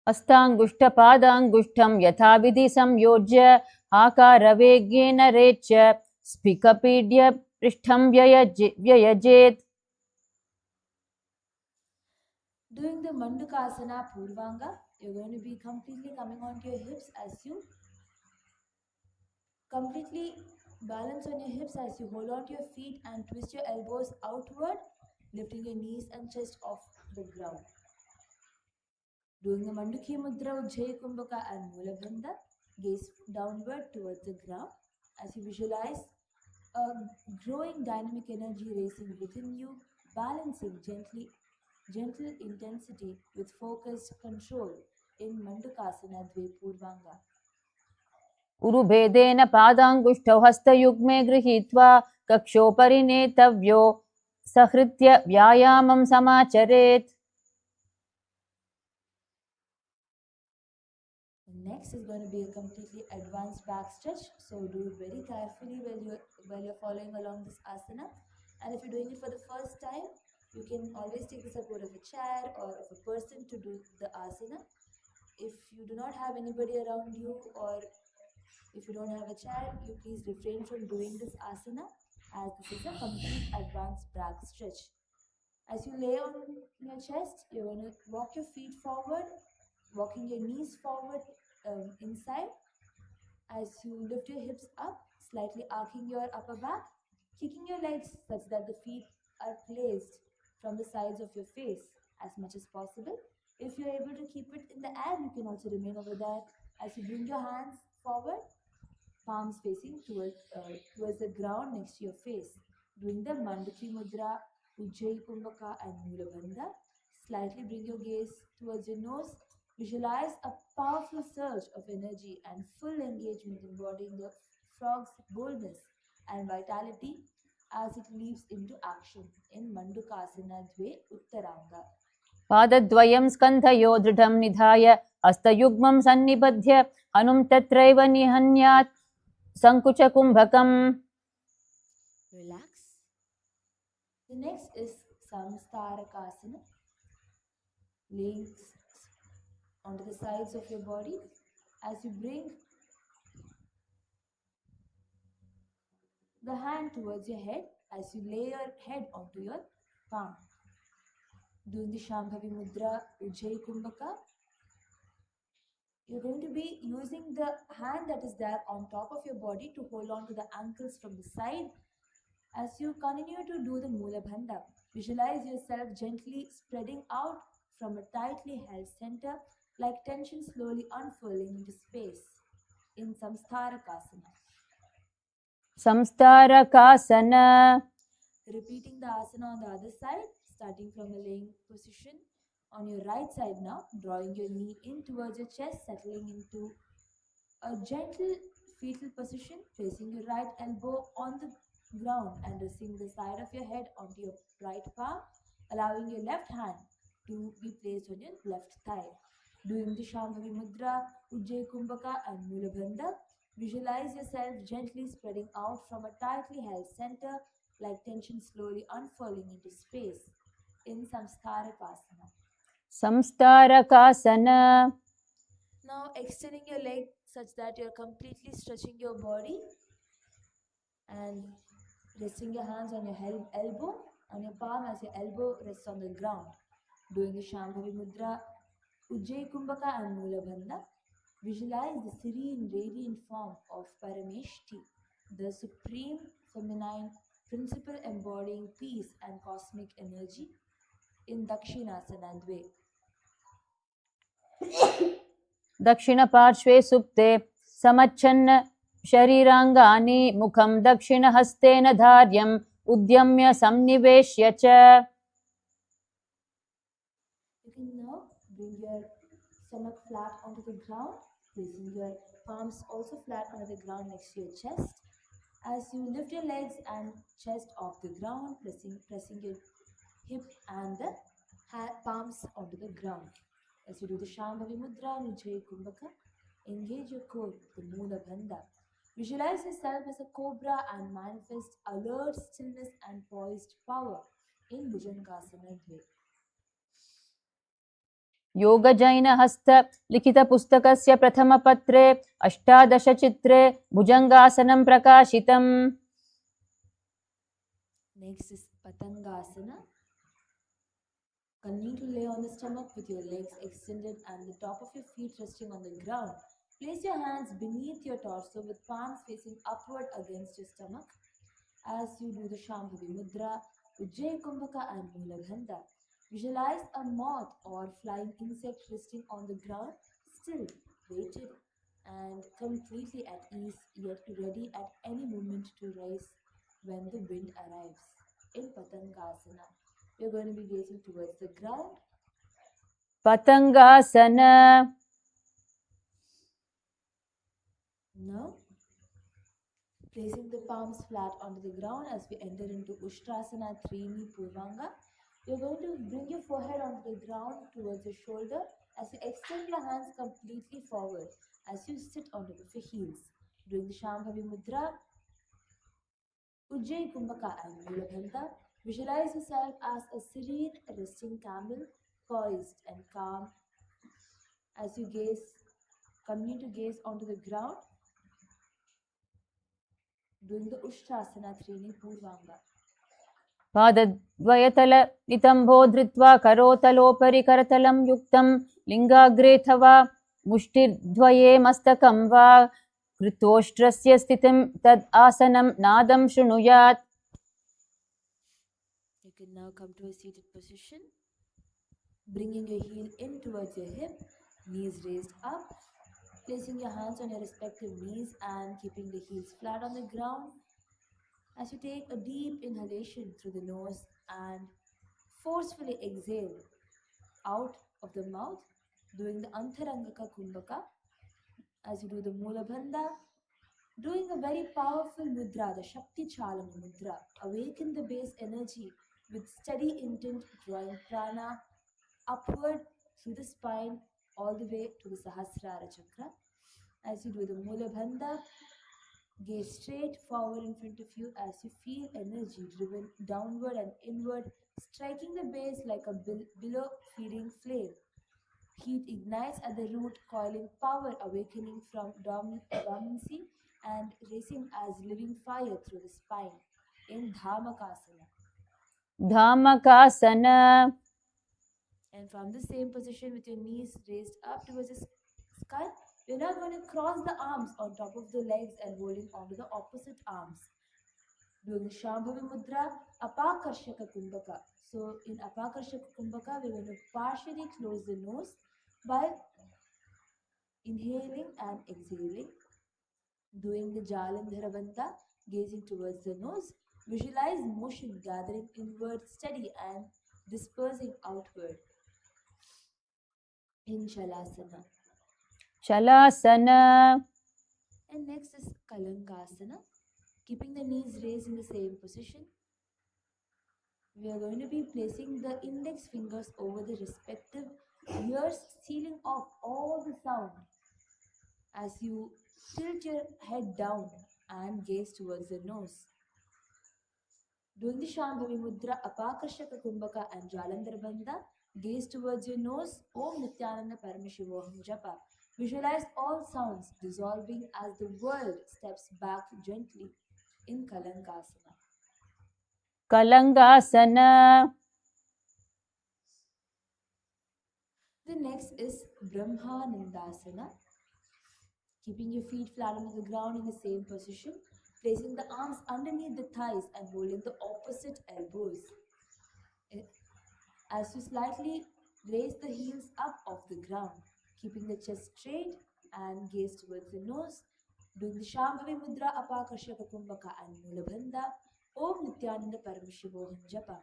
Astangushta padangushtam yathavidhi samyojya akaravegyena recha spikapidya prishtham vyayajet. Doing the Mandukasana Purvanga, you're going to be completely coming onto your hips as you completely balance on your hips as you hold on to your feet and twist your elbows outward, lifting your knees and chest off the ground. Doing the Mandukhi Mudra, Ujjayi Kumbhaka and Mula Bandha, gaze downward towards the ground as you visualize a growing dynamic energy racing within you, balancing gentle intensity with focused control in Mandukasana Dve Purvanga. Urubhedena padangushthau hastayugme grihitva kakshopari netavyo sahritya vyayamam samacharet. Next is going to be a completely advanced back stretch, so do it very carefully while you're following along this asana. And if you're doing it for the first time, you can always take the support of a chair or of a person to do the asana. If you do not have anybody around you, or if you don't have a chair, you please refrain from doing this asana, as this is a complete advanced back stretch. As you lay on your chest, you're going to walk your feet forward, walking your knees forward inside. As you lift your hips up, slightly arcing your upper back, kicking your legs such that the feet are placed from the sides of your face as much as possible. If you're able to keep it in the air, you can also remain over there. As you bring your hands forward, palms facing towards the ground next to your face. Doing the Mandukhi Mudra, Ujjayi Kumbhaka and Mula Bandha. Slightly bring your gaze towards your nose. Visualize a powerful surge of energy and full engagement embodying the frog's boldness and vitality as it leaps into action in Mandukasana Dve Uttaranga. पादद्वयं स्कन्धयो दृढं निधाय हस्तयुग्मं सन्निबध्य हनुं तत्रैव निहन्यात् सङ्कुचकुम्भकम्. Relax. The next is Samstarakasana, laying onto the sides of your body as you bring the hand towards your head as you lay your head onto your palm. Doing the Shambhavi Mudra, Ujjayi Kumbhaka, you're going to be using the hand that is there on top of your body to hold on to the ankles from the side. As you continue to do the Mula Bandha, visualize yourself gently spreading out from a tightly held center, like tension slowly unfurling into space in Samstarakasana. Samstarakasana. Repeating the asana on the other side, starting from a laying position on your right side now, drawing your knee in towards your chest, settling into a gentle fetal position, placing your right elbow on the ground and resting the side of your head onto your right palm, allowing your left hand to be placed on your left thigh. Doing the Shambhavi Mudra, Ujjayi Kumbhaka and Mulabandha, visualize yourself gently spreading out from a tightly held center like tension slowly unfurling into space in Samstarakasana. Samstarakasana. Now extending your leg such that you're completely stretching your body and resting your hands on your elbow, on your palm as your elbow rests on the ground. Doing the Shambhavi Mudra, Ujjayi Kumbhaka and Mulabandha, visualize the serene, radiant form of Parameshti, the supreme feminine principle embodying peace and cosmic energy in Dakshinasana Dve. दक्षिणपार्श्वे सुप्ते समच्छन्न शरीराङ्गानि मुखं दक्षिणहस्तेन धार्यम् उद्यम्य संनिवेश्य च. You can now bring your stomach flat onto the ground, placing your palms also flat onto the ground next to your chest. As you lift your legs and chest off the ground, pressing your hip and the palms onto the ground. As you do the Shambhavi Mudra, Ujjayi Kumbhaka, engage your core with the Moola Bandha. Visualize yourself as a cobra and manifest alert stillness and poised power in Bhujangasana Dve. योगजैनहस्त लिखितपुस्तकस्य प्रथमपत्रे 18 चित्रे भुजङ्गासनं प्रकाशितम्. Next is Patangasana. Continue to lay on the stomach with your legs extended and the top of your feet resting on the ground. Place your hands beneath your torso with palms facing upward against your stomach. As you do the Shambhavi Mudra, Ujjayi Kumbhaka and Mulabandha, visualize a moth or flying insect resting on the ground, still, weighted, and completely at ease, yet ready at any moment to rise when the wind arrives. In Patangasana, you're going to be gazing towards the ground. Patangasana. Now, placing the palms flat onto the ground as we enter into Ushtrasana Trini Purvanga. You're going to bring your forehead onto the ground towards your shoulder as you extend your hands completely forward as you sit on top of your heels. Doing the Shambhavi Mudra, Ujjayi Kumbhaka and Mulabandha, visualize yourself as a serene resting camel, poised and calm as you continue to gaze onto the ground. Doing the Ushtrasana Trini Purvanga. पादद्वयतलनितम्बो धृत्वा करोतलोपरि करतलं युक्तं लिङ्गाग्रेऽथवा मुष्टिद्वये मस्तकं वा कृतोष्ट्रस्य स्थितिं तद् आसनं नादं शृणुयात्. You can now come to a seated position, bringing your heel in towards your hip, knees raised up, placing your hands on your respective knees and keeping the heels flat on the ground. As you take a deep inhalation through the nose and forcefully exhale out of the mouth, doing the Antarangaka Kumbhaka. As you do the Moola Bandha, doing a very powerful mudra, the Shakti Chalana Mudra. Awaken the base energy with steady intent, drawing prana upward through the spine all the way to the Sahasrara Chakra. As you do the Moola Bandha, gaze straight forward in front of you as you feel energy driven downward and inward, striking the base like a below feeding flame. Heat ignites at the root, coiling power, awakening from dormancy and racing as living fire through the spine in Dharmakasana. Dhammakasana. And from the same position with your knees raised up towards the skull, we're now going to cross the arms on top of the legs and holding onto the opposite arms. Doing Shambhavi Mudra, Apakarshaka Kumbhaka. So in Apakarshaka Kumbhaka, we're going to partially close the nose by inhaling and exhaling. Doing the Jalandhara Bandha, gazing towards the nose. Visualize motion gathering inward, steady and dispersing outward. In Shalasana. Shalasana. And next is Kalangasana, keeping the knees raised in the same position. We are going to be placing the index fingers over the respective ears, sealing off all the sound as you tilt your head down and gaze towards the nose. Doing the Shambhavi Mudra, Apakarshaka Kumbhaka and Jalandhar Bandha, gaze towards your nose, Om Nithyananda Paramashivoham Japa. Visualize all sounds dissolving as the world steps back gently in Kalangasana. Kalangasana. The next is Brahmanandasana. Keeping your feet flat on the ground in the same position, placing the arms underneath the thighs and holding the opposite elbows. As you slightly raise the heels up off the ground, keeping the chest straight and gaze towards the nose, doing the Shambhavi Mudra, Apakarshaka Kumbhaka and Mulabandha, Om Nithyananda Paramashivoham Japa.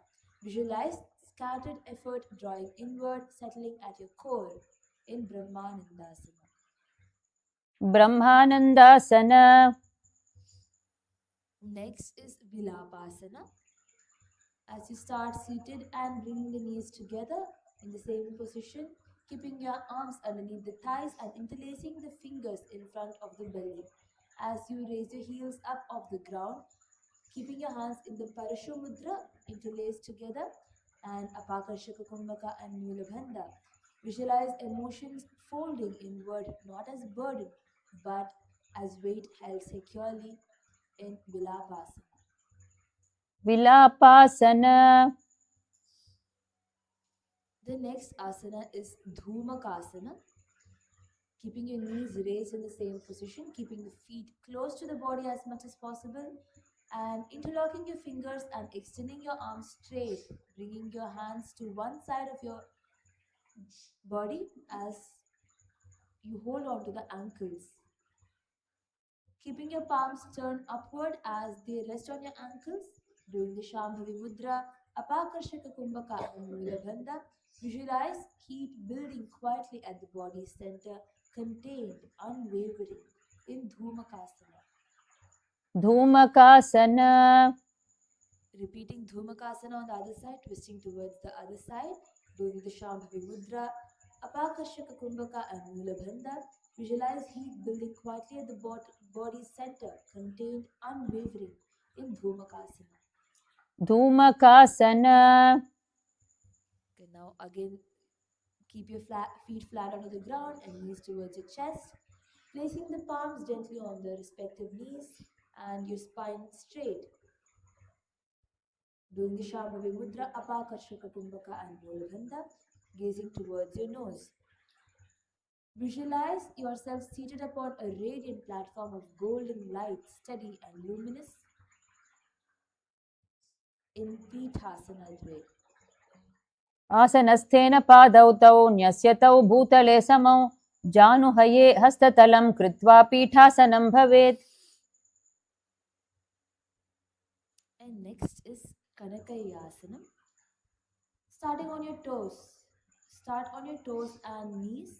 Visualize scattered effort drawing inward, settling at your core in Brahmanandasana. Brahmanandasana. Next is Vilapasana. As you start seated and bringing the knees together in the same position, keeping your arms underneath the thighs and interlacing the fingers in front of the belly. As you raise your heels up off the ground, keeping your hands in the Parashu Mudra interlaced together and Apakarshaka Kumbhaka and Mulabandha. Visualize emotions folding inward not as burden but as weight held securely in Vilapasana. Vilapasana. The next asana is Dhumakasana. Keeping your knees raised in the same position, keeping the feet close to the body as much as possible, and interlocking your fingers and extending your arms straight, bringing your hands to one side of your body as you hold on to the ankles. Keeping your palms turned upward as they rest on your ankles, doing the Shambhavi Mudra, Apakarshaka Kumbhaka and Mulabandha. Visualize heat building quietly at the body's center, contained, unwavering in Dhumakasana. Dhumakasana. Repeating Dhumakasana on the other side, twisting towards the other side, doing the Shambhavi Mudra, Apakarshaka Kumbhaka and Mulabandha. Visualize heat building quietly at the body's center, contained, unwavering in Dhumakasana. Dhumakasana. Okay, now again, keep your feet flat onto the ground and knees towards your chest, placing the palms gently on the respective knees and your spine straight. Doing the Shambhavi Mudra, Apakarshaka Kumbhaka and Mulabandha, gazing towards your nose. Visualize yourself seated upon a radiant platform of golden light, steady and luminous in Pithasana Dve. आसनस्थेन पादौ तौ न्यस्यतौ भूतले समौ जानुहये हस्ततलं कृत्वा पीठासनं भवेत्. And next is Kanakayasana. Starting on your toes. Start on your toes and knees,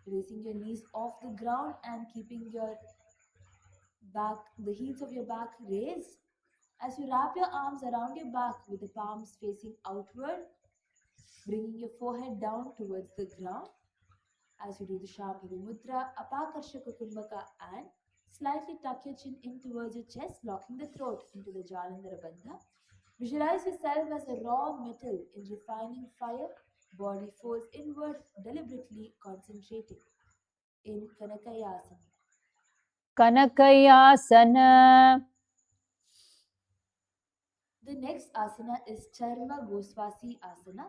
raising your knees off the ground and keeping your back, the heels of your back raised. As you wrap your arms around your back with the palms facing outward, bringing your forehead down towards the ground. As you do the Shambhavi Mudra, Apakarshaka Kumbhaka and slightly tuck your chin in towards your chest, locking the throat into the Jalandhara Bandha. Visualize yourself as a raw metal in refining fire, body folds inward, deliberately concentrating in Kanakayasana. Kanakayasana. The next asana is Charma Goswasi Asana.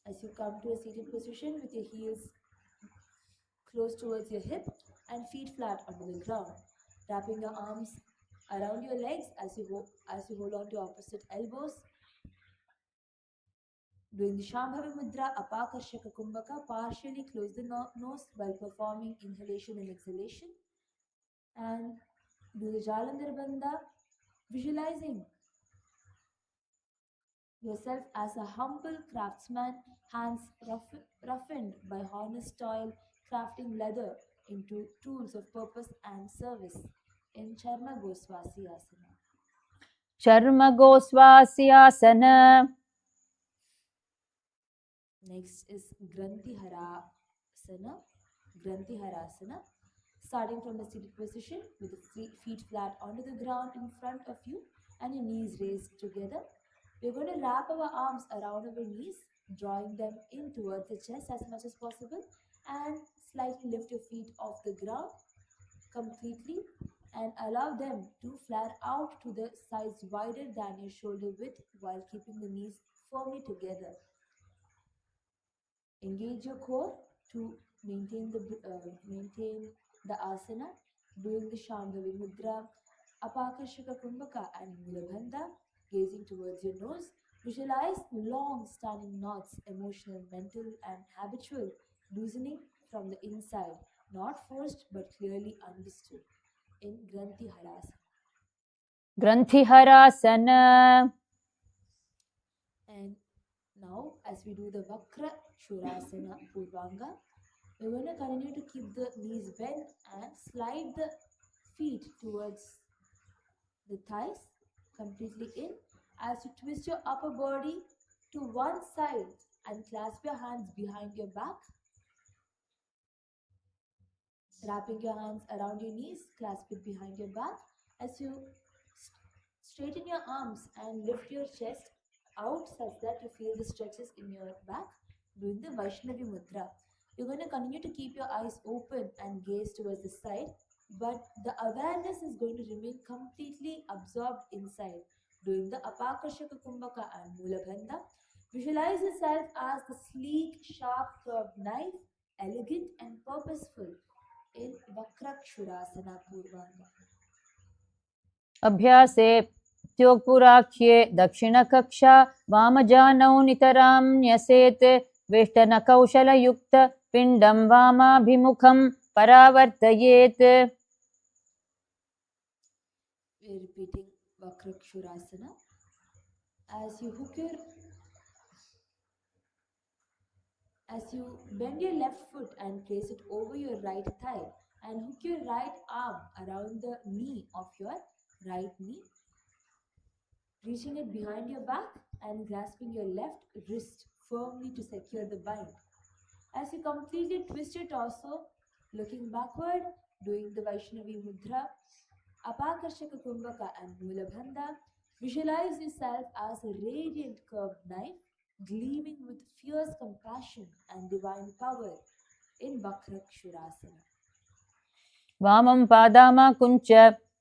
As you come to a seated position with your heels close towards your hip and feet flat onto the ground, wrapping your arms around your legs as you hold on to your opposite elbows. Doing the Shambhavi Mudra, Apakarshaka Kumbhaka, partially close the nose while performing inhalation and exhalation. And do the Jalandhar Bandha, visualizing yourself as a humble craftsman, hands roughened by honest toil, crafting leather into tools of purpose and service in Charma Goswasi Asana. Charma Goswasiyasana. Next is Granthi Harasana. Granthi Harasana. Starting from the seated position with the feet flat onto the ground in front of you and your knees raised together. We're going to wrap our arms around our knees, drawing them in towards the chest as much as possible, and slightly lift your feet off the ground completely and allow them to flare out to the sides wider than your shoulder width while keeping the knees firmly together. Engage your core to maintain the asana, doing the Shambhavi Mudra, Apakashika Kumbhaka and Mulabandha, gazing towards your nose. Visualize long standing knots, emotional, mental, and habitual, loosening from the inside, not forced but clearly understood in Granthi Harasana. Granthi Harasana. And now, as we do the Vakra Shurasana Purvanga, we're going to continue to keep the knees bent and slide the feet towards the thighs completely in as you twist your upper body to one side and clasp your hands behind your back. Wrapping your hands around your knees, clasp it behind your back as you straighten your arms and lift your chest out such that you feel the stretches in your back, doing the Vaishnavi Mudra. You're going to continue to keep your eyes open and gaze towards the side, but the awareness is going to remain completely absorbed inside, doing the Apakashaka Kumbhaka and Mulabandha. Visualize yourself as the sleek, sharp, curved knife, elegant and purposeful in Vakrakshurasana Purvanga. अभ्यासे त्योगपुराख्ये दक्षिणकक्षा वामजानौ नितरां न्यसेत् वेष्टनकौशलयुक्त पिण्डं वामाभिमुखं परावर्तयेत्. We're repeating Vakrakshurasana. As you bend your left foot and place it over your right thigh and hook your right arm around the knee of your right knee, reaching it behind your back and grasping your left wrist firmly to secure the bind. As you completely twist your torso, looking backward, doing the Vaishnavi Mudra, Apakashaka Kumbhaka and Mulabandha, visualize yourself as a radiant curved knife, gleaming with fierce compassion and divine power in Vakrakshurasana. वामं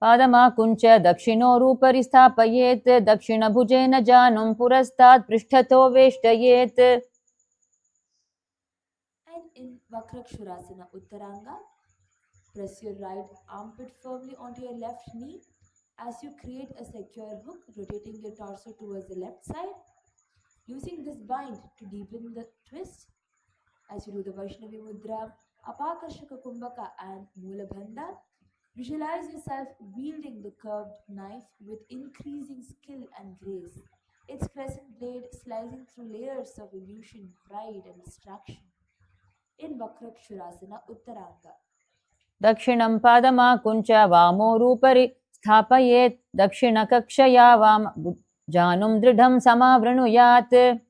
पादमाकुञ्च दक्षिणोरूपरि स्थापयेत् दक्षिणभुजेन जानुं पुरस्तात् पृष्ठतो वेष्टयेत्. And in Vakrakshurasana Uttaranga, press your right armpit firmly onto your left knee as you create a secure hook, rotating your torso towards the left side. Using this bind to deepen the twist, as you do the Vaishnavi Mudra, Apakashaka Kumbhaka and Mulabandha, visualize yourself wielding the curved knife with increasing skill and grace, its crescent blade slicing through layers of illusion, pride and distraction. In Vakrakshurasana Uttaranga. दक्षिणं पादमाकुञ्च वामोरूपरि स्थापयेत् दक्षिणकक्षया वाम जानुं दृढं समावृणुयात्.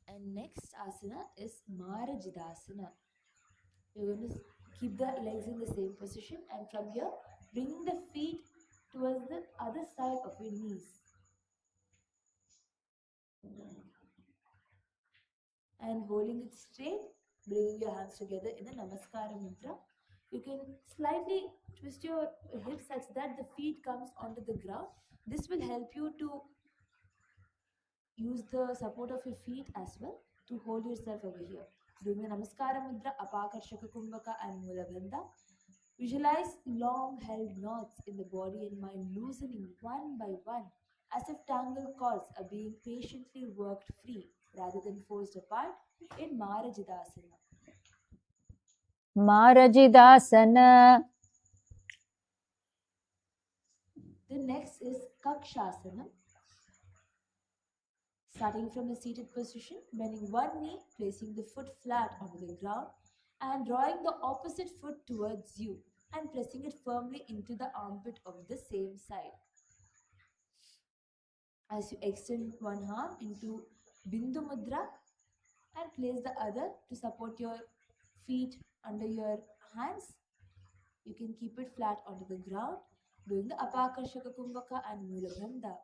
And next asana is Marajidasana. You're going to keep the legs in the same position and from here bringing the feet towards the other side of your knees. And holding it straight, bringing your hands together in the Namaskara Mudra. You can slightly twist your hips such that the feet comes onto the ground. This will help you to use the support of your feet as well to hold yourself over here. Doing the Namaskara Mudra, Apakarshaka Kumbhaka and Mulabandha. Visualize long held knots in the body and mind loosening one by one as if tangled cords are being patiently worked free rather than forced apart in Marajidasana. Marajidasana. The next is Kakshasana. Starting from a seated position, bending one knee, placing the foot flat onto the ground, and drawing the opposite foot towards you and pressing it firmly into the armpit of the same side. As you extend one arm into Bindu Mudra and place the other to support your feet under your hands, you can keep it flat onto the ground, doing the Apakarshaka Kumbhaka and Mula Bandha.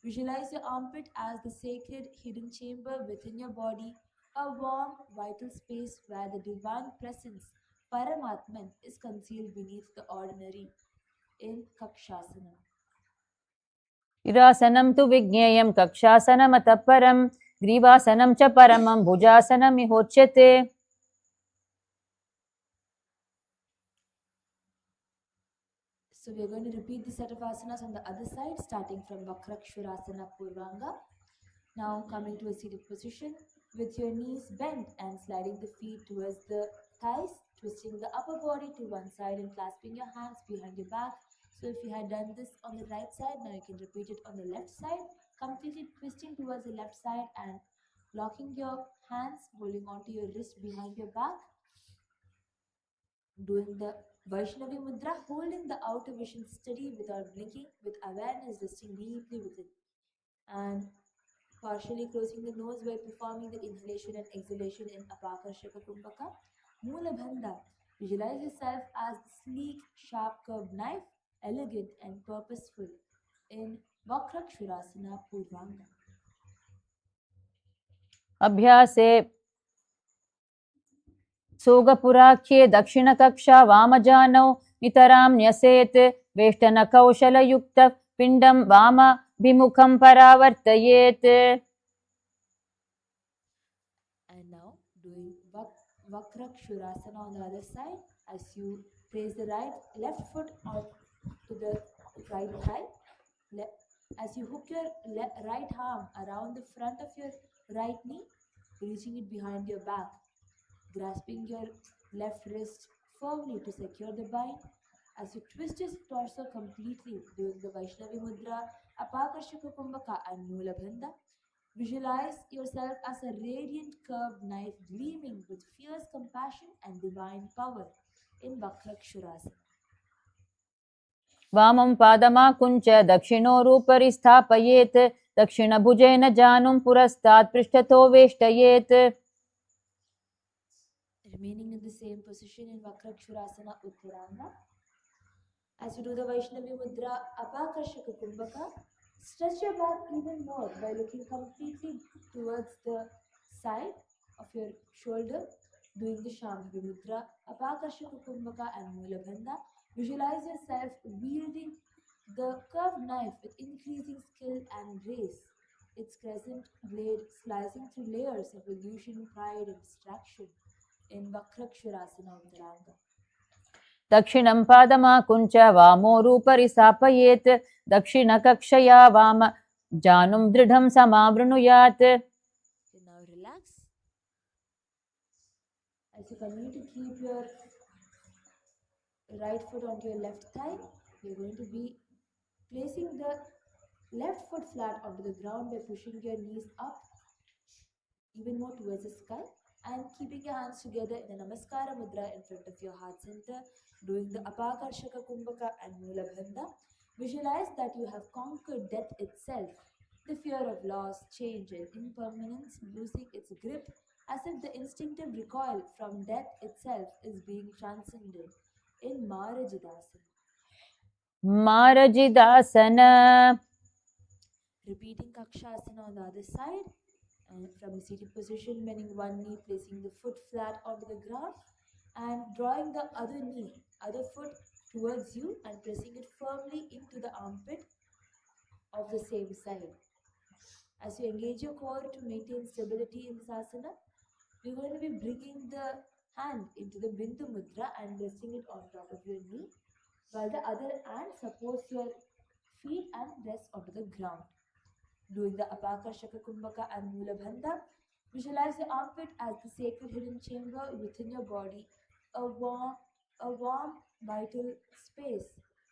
Visualize your armpit as the sacred hidden chamber within your body, a warm, vital space where the divine presence, Paramatman, is concealed beneath the ordinary in Kakshasana. Irasanam tu Vignyayam Kakshasanamata Param Grivasanam cha Paramam Bhujasanamihochate. So we are going to repeat the set of asanas on the other side, starting from Vakrakshurasana Purvanga. Now coming to a seated position with your knees bent and sliding the feet towards the thighs, twisting the upper body to one side and clasping your hands behind your back. So if you had done this on the right side, now you can repeat it on the left side, completely twisting towards the left side and locking your hands, holding onto your wrist behind your back, doing the Vaishnavi Mudra, holding the outer vision steady without blinking, with awareness resting deeply within, and partially closing the nose while performing the inhalation and exhalation in Apakarshaka Kumbhaka. Mula Bandha. Visualize yourself as the sleek, sharp curved knife, elegant and purposeful in Vakrakshurasana Purvanga. Abhyase Sogapurakye Dakshina Vamajano Nitaram Nyaset Veshtana Kaushala Yukta Pindam Vama Bhimukham Paravartayet. And now doing Vakrakshurasana on the other side as you place the left foot on to the right thigh. As you hook your right arm around the front of your right knee, reaching it behind your back, grasping your left wrist firmly to secure the bind. As you twist your torso completely, doing the Vaishnavi Mudra, Apakarshaka Kumbhaka and Mula Bandha. Visualize yourself as a radiant curved knife gleaming with fierce compassion and divine power in Vakrakshurasana. Vamam Padama Kuncha Dakshinorupari Sthapayet Dakshina Bhujena Janum Purastat Prishtato Veshtayet. Remaining in the same position in Vakrakshurasana Uttaranga. As you do the Vaishnavi Mudra Apakarshaka Kumbhaka, stretch your back even more by looking completely towards the side of your shoulder, doing the Shambhavi Mudra Apakarshaka Kumbhaka and Mula Bandha. Visualize yourself wielding the curved knife with increasing skill and grace, its crescent blade slicing through layers of illusion, pride, and distraction in Vakrakshurasana Uttaranga. Dakshinam Padama Kuncha Vamorupari Sapayet Dakshina Kakshaya Vama Janum Dridham Samavrunuyat. Now relax. As you continue to keep your right foot onto your left thigh, you're going to be placing the left foot flat onto the ground by pushing your knees up even more towards the sky and keeping your hands together in a Namaskara Mudra in front of your heart center, doing the Apakarshaka Kumbhaka and Mula Bandha. Visualize that you have conquered death itself, the fear of loss, change, and impermanence losing its grip, as if the instinctive recoil from death itself is being transcended in Marajidasana. Marajidasana. Repeating Kakshasana on the other side, and from a seated position, bending one knee, placing the foot flat onto the ground, and drawing the other foot towards you and pressing it firmly into the armpit of the same side. As you engage your core to maintain stability in this asana, you're going to be bringing the hand into the Bindu Mudra and resting it on top of your knee, while the other hand supports your feet and rests onto the ground. Doing the Apakarshaka Kumbhaka and Mula Bandha, visualize your armpit as the sacred hidden chamber within your body, a warm, vital space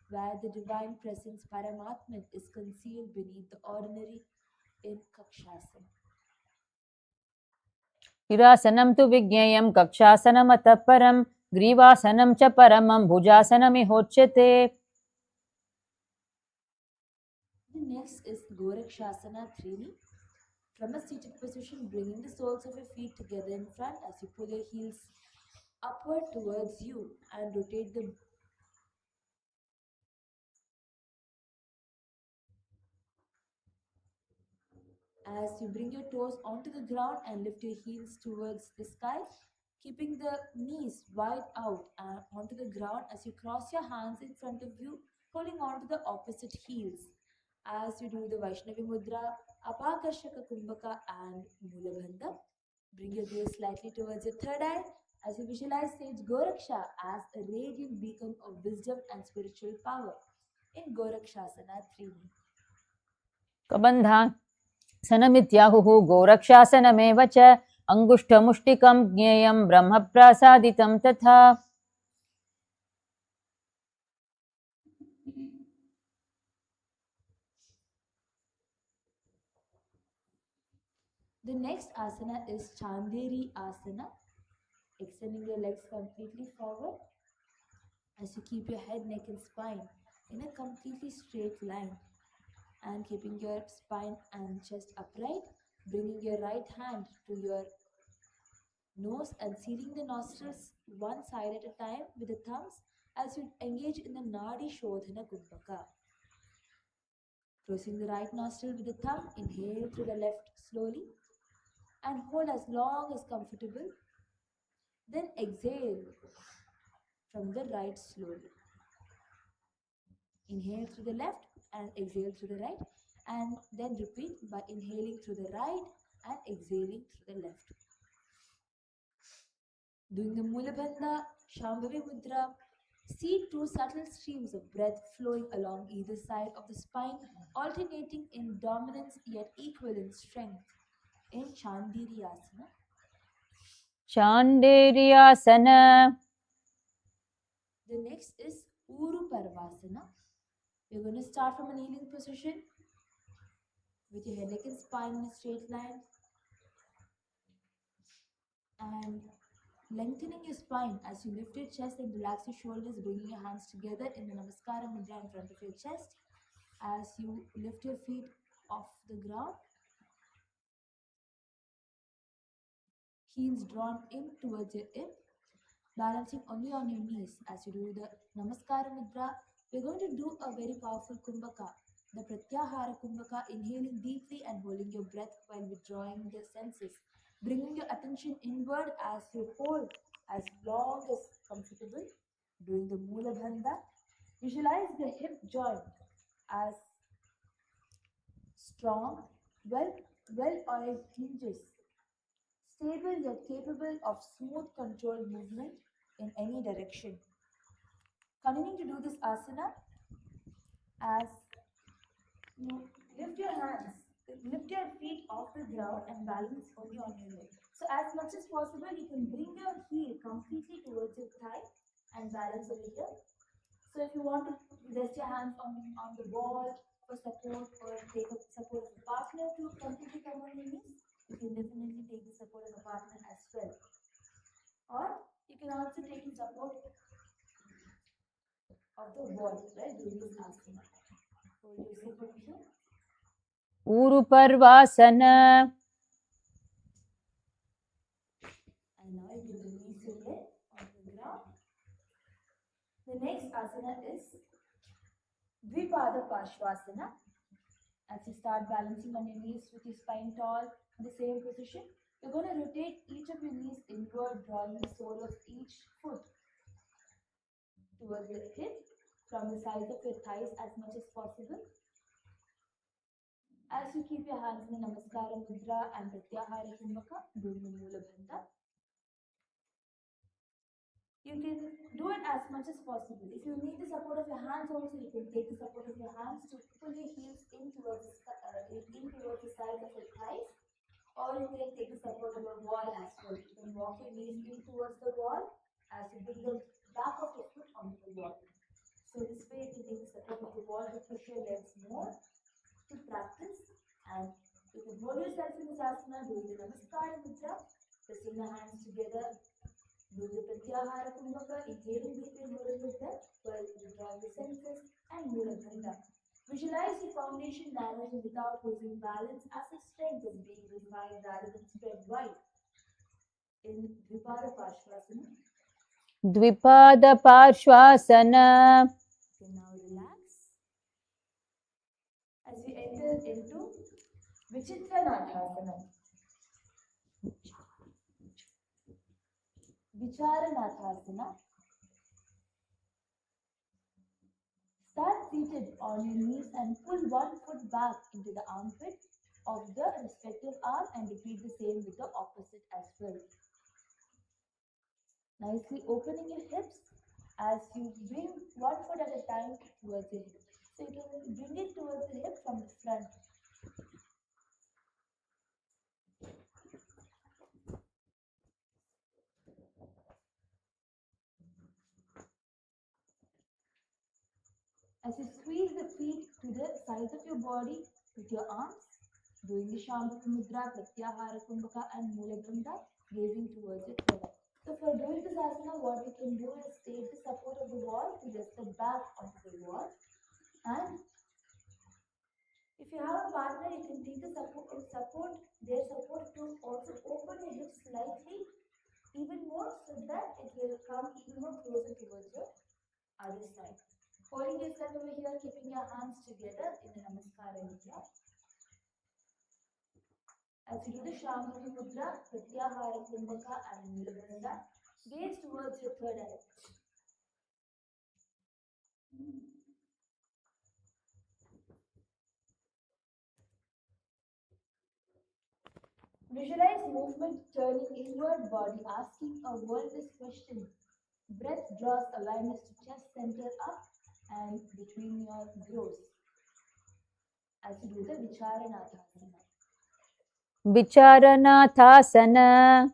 where the divine presence Paramatman is concealed beneath the ordinary in Kakshasana. शिरासनं तु विज्ञेयं कक्षासनमतः परं ग्रीवासनं च परमं भुजासनमिहोच्यते. The next is Gorakshasana Trini. From a seated position, bringing the soles of your feet together in front as you pull your heels upward towards you and rotate them. As you bring your toes onto the ground and lift your heels towards the sky, keeping the knees wide out and onto the ground as you cross your hands in front of you, holding on to the opposite heels. As you do the Vaishnavi Mudra, Apakarshaka Kumbhaka and Mulabandha, bring your gaze slightly towards your third eye as you visualize Sage Goraksha as a radiant beacon of wisdom and spiritual power in Gorakshasana Trini. कबन्धासनमित्याहुः गोरक्षासनमेव च अङ्गुष्ठमुष्टिकं ज्ञेयं ब्रह्मप्रासादितं तथा. The next asana is Chanderi Asana, extending your legs completely forward as you keep your head, neck and spine in a completely straight line and keeping your spine and chest upright, bringing your right hand to your nose and sealing the nostrils one side at a time with the thumbs as you engage in the Nadi Shodhana Kumbhaka. Closing the right nostril with the thumb, inhale through the left slowly and hold as long as comfortable. Then exhale from the right slowly. Inhale through the left and exhale through the right, and then repeat by inhaling through the right and exhaling through the left. Doing the Mulabandha, Shambhavi Mudra, see two subtle streams of breath flowing along either side of the spine, alternating in dominance yet equal in strength in Chandiriyasana. Chanderiyasana. The next is Uru Parvasana. We're going to start from a kneeling position with your head, neck and spine in a straight line and lengthening your spine as you lift your chest and relax your shoulders, bringing your hands together in the Namaskara Mudra in front of your chest. As you lift your feet off the ground, heels drawn in towards your hip, balancing only on your knees. As you do the Namaskara Mudra, we're going to do a very powerful Kumbhaka, the Pratyahara Kumbhaka, inhaling deeply and holding your breath while withdrawing the senses, bringing your attention inward as you hold as long as comfortable. Doing the Mula Bandha, visualize the hip joint as strong, well-oiled hinges, stable yet capable of smooth controlled movement in any direction. Continuing to do this asana as you lift your hands, lift your feet off the ground and balance only on your leg. So as much as possible, you can bring your heel completely towards your thigh and balance over here. So if you want to rest your hands on the wall for support or take up support of a partner to completely come on your knees, you can definitely take the support of a partner as well. Or you can also take the support of the wall, right, doing this asana. Hold yourself over here. Uruparvasana. And now you can release your leg on the ground. The next asana is Dvipada Parshvasana. As you start balancing on your knees with your spine tall in the same position, you're going to rotate each of your knees inward, drawing the sole of each foot towards the hip from the sides of your thighs as much as possible. As you keep your hands in the Namaskara Mudra and Pratyahara Kumbhaka, doing the Mula Bandha, you can do it as much as possible. If you need the support of your hands also, you can take the support of your hands to pull your heels in towards the sides of your thighs, or you can take the support of a wall as well. You can walk your knees in towards the wall as you bring the back of your foot onto the wall. So this way you can take the support of the wall to push your legs more to practice, and you can hold yourself in this asana doing the Namaskara Mudra, Pressing the hands together. Do the Pratyahara Kumbhaka, inhaling deeply and holding your breath while withdrawing the senses, and Mula Bandha. Visualize your foundation narrowing without losing balance as the strength is being refined rather than spread wide. In Dvipada Parshvasana. Dvipada Parshvasana. You can now relax. As we enter into Vichitranathasana. Vicharanathasana. Start seated on your knees and pull one foot back into the armpit of the respective arm and repeat the same with the opposite as well. Nicely opening your hips as you bring one foot at a time towards your hip. So you can bring it towards the hip from the front. As you squeeze the feet to the sides of your body with your arms, doing the Shambhavi Mudra, Pratyahara Kumbhaka and Mula Bandha, gazing towards your third eye. So for doing this asana, what we can do is take the support of the wall to rest the back onto the wall. And if you have a partner, you can take the their support to also open your hips slightly, even more, so that it will come even more closer towards your other side. Holding yourself over here, keeping your hands together in the Namaskara Mudra. As you do the Shambhavi Mudra, Pratyahara Kumbhaka and Mula Bandha, gaze towards your third eye. Visualize movement turning inward, body asking a wordless question. Breath draws awareness to chest center up and between your brows. As you do the Vicharanathasana. Vicharanathasana.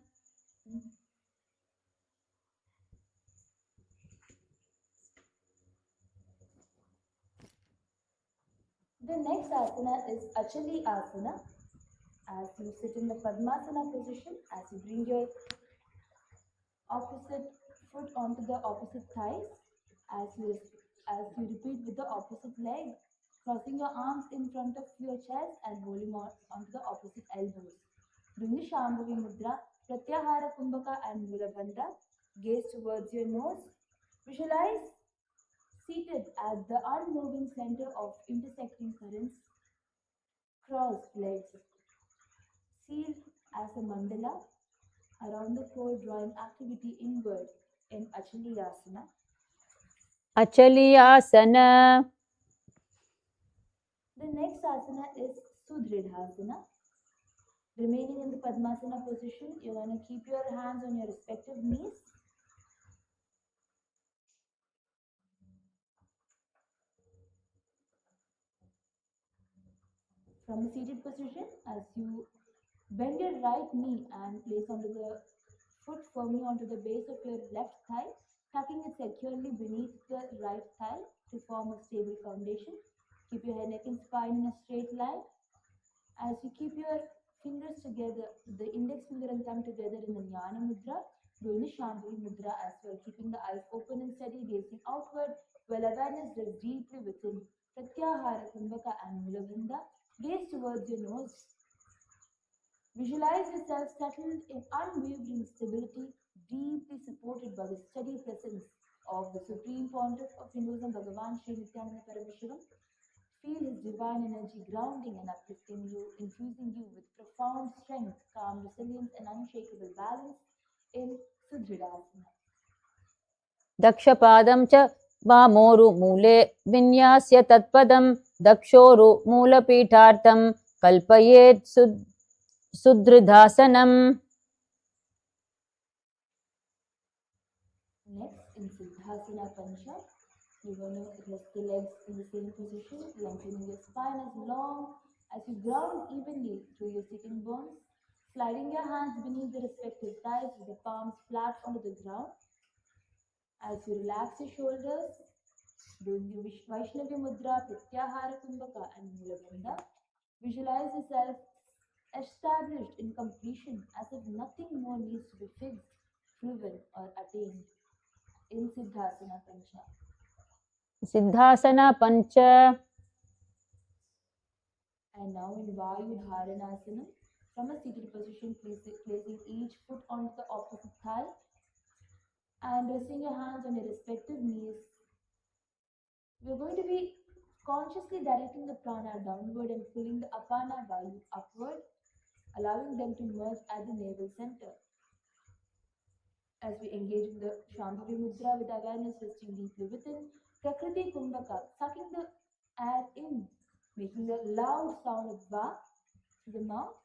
The next asana is Achali Asana. As you sit in the Padmasana position, as you bring your opposite foot onto the opposite thighs, as you repeat with the opposite leg, crossing your arms in front of your chest and holding on onto the opposite elbows. Doing the Shambhavi Mudra, Pratyahara Kumbhaka and Mula Bandha, gaze towards your nose. Visualize seated at the unmoving center of intersecting currents. Crossed legs. Sealed as a mandala around the core, drawing activity inward in Achali Asana. Achaliyasana. The next asana is Sudridhasana. Remaining in the Padmasana position, you want to keep your hands on your respective knees. From the seated position, as you bend your right knee and place onto the foot firmly onto the base of your left thigh, tucking it securely beneath the right thigh to form a stable foundation. Keep your head, neck and spine in a straight line. As you keep your fingers together, the index finger and thumb together in the Jnana Mudra, doing the Shambhavi Mudra as well, keeping the eyes open and steady, gazing outward, while awareness rests deeply within. Pratyahara Kumbhaka and Mula Bandha, gaze towards your nose. Visualize yourself settled in unwavering stability, deeply supported by the steady presence of the Supreme Pontiff of Hinduism, Bhagavan Sri Nithyananda Parameswaram. Feel his divine energy grounding and uplifting you, infusing you with profound strength, calm resilience, and unshakable balance in Sudridhasana. Dakshapadam cha vamoru mule vinyasya tatpadam dakshoru mulapithartam kalpayet sudridhasanam. Next, in Siddhasana Pancha, you're going to rest the legs in the same position, lengthening your spine as long as you ground evenly through your sitting bones, sliding your hands beneath the respective thighs with the palms flat onto the ground. As you relax your shoulders, doing the Vaishnavi Mudra, Pratyahara Kumbhaka and Mula Bandha, visualize yourself established in completion as if nothing more needs to be fixed, proven, or attained in Siddhasana Pancha. Siddhasana Pancha. And now in Vayu Dharanasana, from a seated position, placing each foot onto the opposite thigh and resting your hands on your respective knees. We're going to be consciously directing the prana downward and pulling the apana vayu upward, allowing them to merge at the navel center. As we engage in the Shambhavi Mudra with awareness resting deeply within, Prakriti Kumbhaka, sucking the air in, making a loud sound of va through the mouth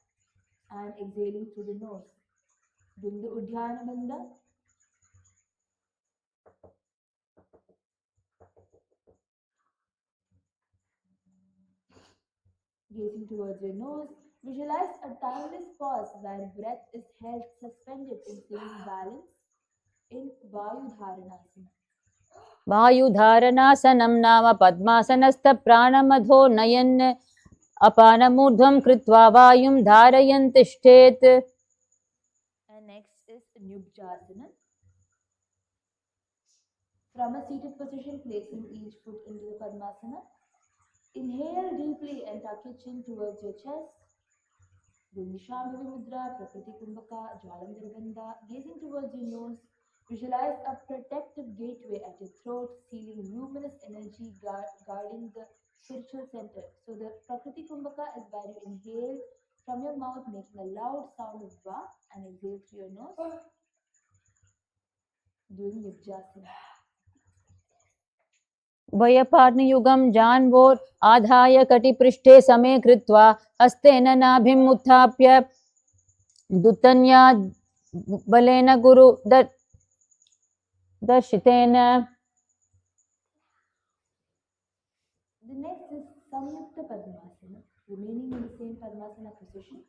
and exhaling through the nose. Doing the Udhyana Bandha. Gazing towards your nose, visualize a timeless pause where breath is held suspended in singing balance in Vayu Dharanasana. वायुधारणासनं नाम पद्मासनस्थ नयन् अपानमूर्ध्वं कृत्वा वायुं धारयन् तिष्ठेत्. And next is Nyubjasana. From a seated position, placing each foot into the Padmasana. Inhale deeply and tuck your chin towards your chest. Doing Shambhavi Mudra, Prakriti Kumbhaka, Jwalandhara Bandha, gazing towards your nose. Visualize a protective gateway at your throat, sealing luminous energy guarding the spiritual center. So the Prakriti Kumbhaka is where you inhale from your mouth, making a loud sound of va, and exhale through your nose. Doing Nibjasana. वयपार्नियुगं जान्वोर् आधाय कटिपृष्ठे समे कृत्वा हस्तेन नाभिम् उत्थाप्य दुतन्याद् बलेन गुरु दर्शितेन. The next is Samyukta Padmasana. Remaining in the same Padmasana position,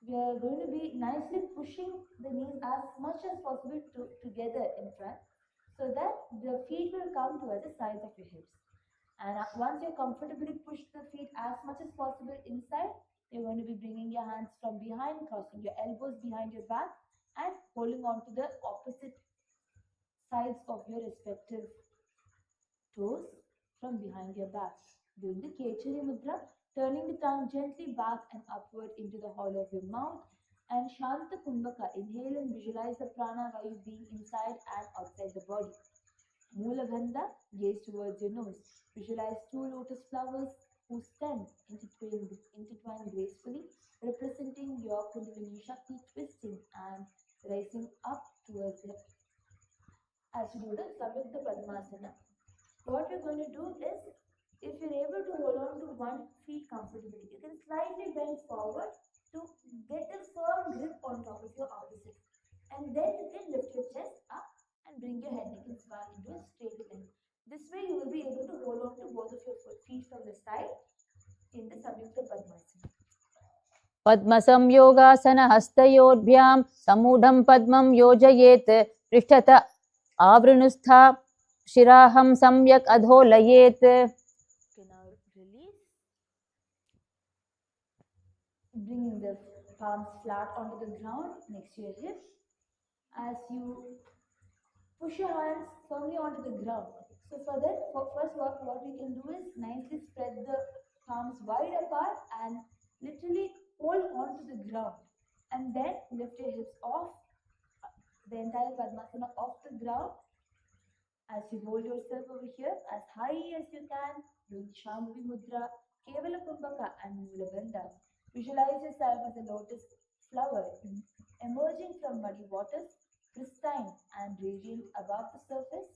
we are going to be nicely pushing the knees as much as possible together in front so that the feet will come towards the sides of your hips. And once you comfortably push the feet as much as possible inside, you're going to be bringing your hands from behind, crossing your elbows behind your back, and holding on to the opposite sides of your respective toes from behind your back. Doing the Kechari Mudra, turning the tongue gently back and upward into the hollow of your mouth. And Shanta Kumbhaka, inhale and visualize the prana vayu being inside and outside the body. Mula Bandha, gaze towards your nose. Visualize two lotus flowers whose stems intertwine gracefully, representing your Kundalini Shakti twisting and rising up towards it. As you do the Samyukta Padmasana, what we're going to do is, if you're able to hold on to one feet comfortably, you can slightly bend forward to get a firm grip on top of your opposite. And then you can lift your chest up and bring your head, neck and spine into a straight line. This way you will be able to hold on to both of your feet from the side in the Samyukta Padmasana. पद्मसंयोगासन हस्तयोर्भ्यां समूढं पद्मं योजयेत् पृष्ठत आवृणुस्था शिराहं सम्यक् अधोलयेत्. Okay, now release. Bringing the palms flat onto the ground next to your hips. As you push your hands firmly onto the ground. So for that, first what we can do is nicely spread the palms wide apart and literally hold onto the ground. And then lift your hips off, the entire Padmasana off the ground. As you hold yourself over here as high as you can, doing Shambhavi Mudra, Kevala Kumbhaka and Mula Bandha. Visualize yourself as a lotus flower emerging from muddy waters, pristine and radiant above the surface.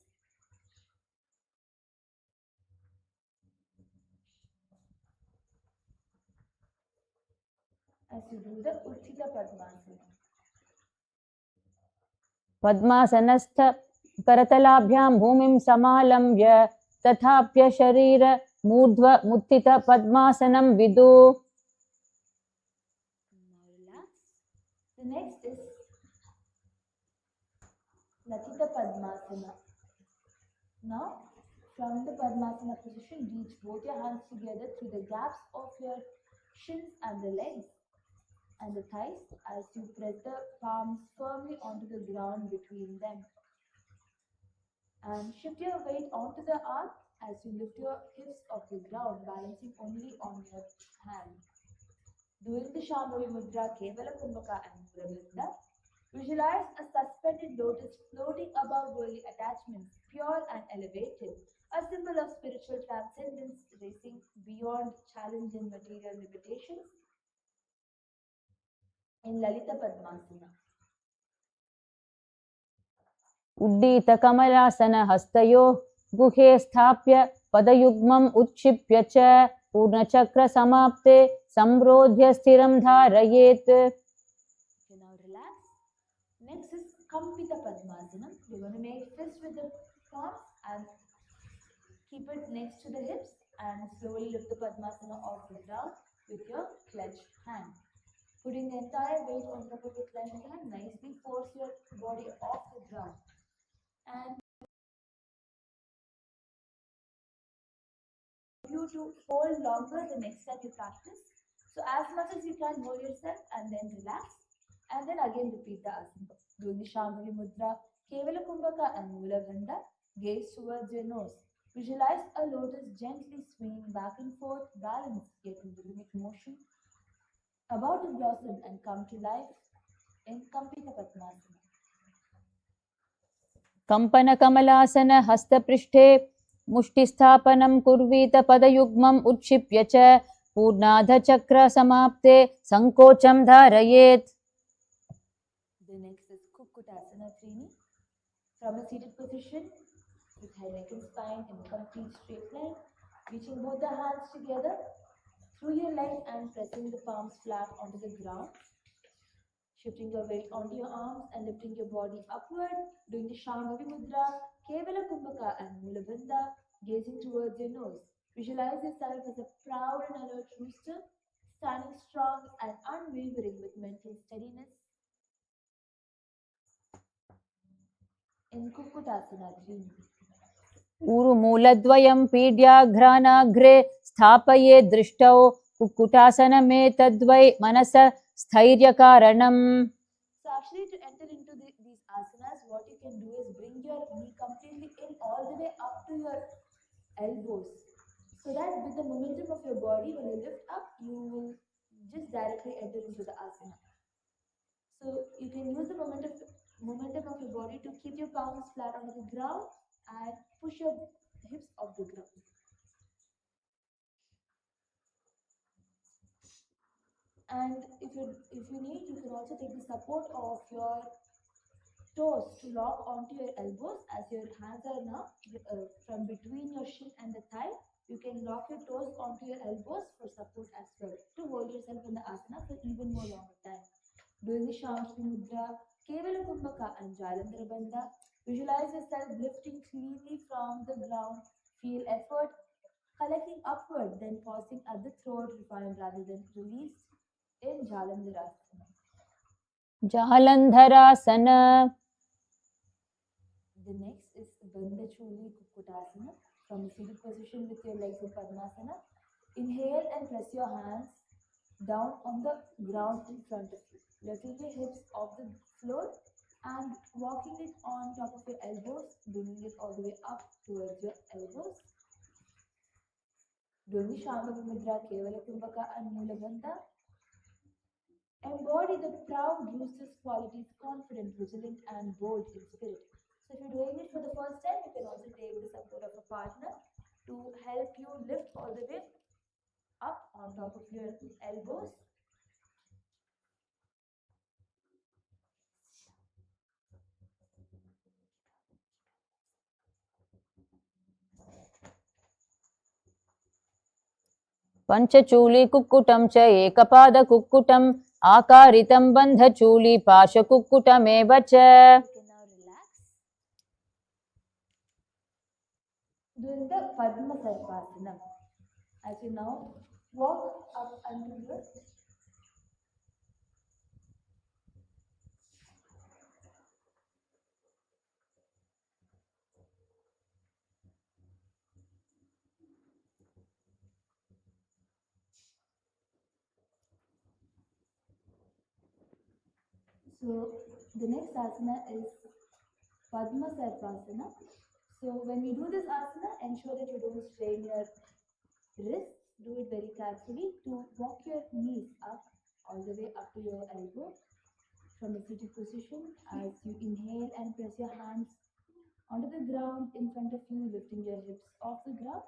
As you do the Utthita Padmasana. पद्मासनस्थ करतलाभ्यां भूमिं समालम्ब्य तथाप्य शरीर मूर्ध्व मुत्थित पद्मासनं विदु. Now relax. The next is Latita Padmasana. Now, from the Padmasana position, reach both your hands together through the gaps of your shins and the legs and the thighs as you press the palms firmly onto the ground between them. And shift your weight onto the arm as you lift your hips off the ground, balancing only on your hand. Doing the Shambhavi Mudra, Kevala Kumbhaka and Mudra, visualize a suspended lotus floating above worldly attachments, pure and elevated, a symbol of spiritual transcendence, racing beyond challenge and material limitations. In Lalita Padmasana. उड्डीतकमलासनहस्तयोः गुहे स्थाप्य पदयुग्मम् उत्क्षिप्य च पूर्णचक्रसमाप्ते संरोध्य स्थिरं धारयेत्. Okay, now relax. Next is Kampita Padmasana. You're going to make fist with the palms and keep it next to the hips and slowly lift the Padmasana off the ground with your clenched hand. Putting the entire weight on top of the clenched hand, nicely force your body off the ground. And you to hold longer the next time you practice. So as much as you can, hold yourself and then relax. And then again repeat the asana. Doing the Shambhavi Mudra, Kevala Kumbhaka and Mula Bandha, gaze towards your nose. Visualize a lotus gently swinging back and forth, balanced yet in rhythmic motion, about to blossom and come to life in Kampita Padmasana. कम्पनकमलासनहस्तपृष्ठे मुष्टिस्थापनं कुर्वीत पदयुग्मम् उत्क्षिप्य च पूर्णाधचक्रसमाप्ते सङ्कोचं धारयेत्. The next is Kukkutasana Trini. From a seated position, with head, neck and spine in a complete straight line, reaching both the hands together through your leg and pressing the palms flat onto the ground. Shifting your weight onto your arms and lifting your body upward, doing the Shambhavi Mudra, Kevala Kumbhaka and Mula Bandha, gazing towards your nose. Visualize yourself as a proud and alert rooster, standing strong and unwavering with mental steadiness. In Kukkutasana Trini. ऊरुमूलद्वयं पीड्याघ्रानाग्रे स्थापये दृष्टौ कुक्कुटासनमेतद्वै मनसः स्थैर्यकारणम्. So actually to enter into these asanas, what you can do is bring your knee completely in all the way up to your elbows. So that with the momentum of your body, when you lift up, you will just directly enter into the asana. So you can use the momentum of your body to keep your palms flat on the ground and push your hips off the ground. And if you need, you can also take the support of your toes to lock onto your elbows as your hands are now from between your shin and the thigh. You can lock your toes onto your elbows for support as well to hold yourself in the asana for even more longer time. Doing the Shambhavi Mudra, Kevala Kumbhaka and Jalandhara Bandha, visualize yourself lifting cleanly from the ground. Feel effort collecting upward, then pausing at the throat, refined rather than released in Jalandharasana. जालन्धरासन. The next is Bandha Chuli Kukkutasana. From a seated position with your legs in Padmasana, inhale and press your hands down on the ground in front of you, lifting your hips off the floor and walking it on top of your elbows, bringing it all the way up towards your elbows. Doing the Shambhavi Mudra, Kevala Kumbhaka and Mula Bandha. Embody the proud rooster's qualities, confident, vigilant, and bold in spirit. So if you're doing it for the first time, you can also take the support of a partner to help you lift all the way up on top of your elbows. पञ्चचूलीकुक्कुटं च एकपादकुक्कुटम् आकारितं बन्धचूली पाशकुक्कुटमेव च. You can now relax. Doing the Padma Sarpasana. As you now walk up until your So the next asana is Padmasarpasana. So when we do this asana, ensure that you don't strain your wrists. Do it very carefully to walk your knees up all the way up to your elbow from a seated position as you inhale and press your hands onto the ground in front of you, lifting your hips off the ground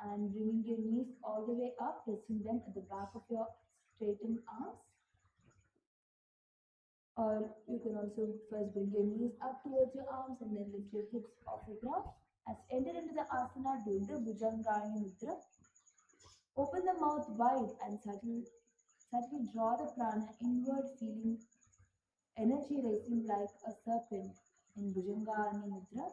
and bringing your knees all the way up, pressing them at the back of your straightened arms. Or you can also first bring your knees up towards your arms and then lift your hips off the ground. As you enter into the asana, doing the Bhujangani Mudra, open the mouth wide and subtly draw the prana inward, feeling energy rising like a serpent in Bhujangani Mudra.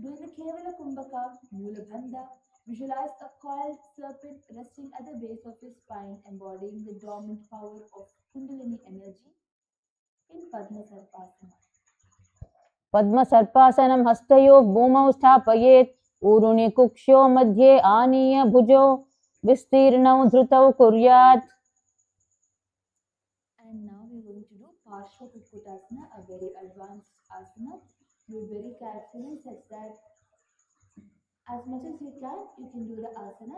Doing the Kevala Kumbhaka, Mula Bandha, visualize a coiled serpent resting at the base of your spine, embodying the dormant power of Kundalini energy in Padmasarpasana. पद्मसर्पासनं हस्तयोः भूमौ स्थापयेत् ऊरुणि कुक्षौ मध्ये आनीय भुजौ विस्तीर्णौ धृतौ कुर्यात्. And now we're going to do Parshva Kukkutasana, a very advanced asana. Do it very carefully such that as much as you can do the asana.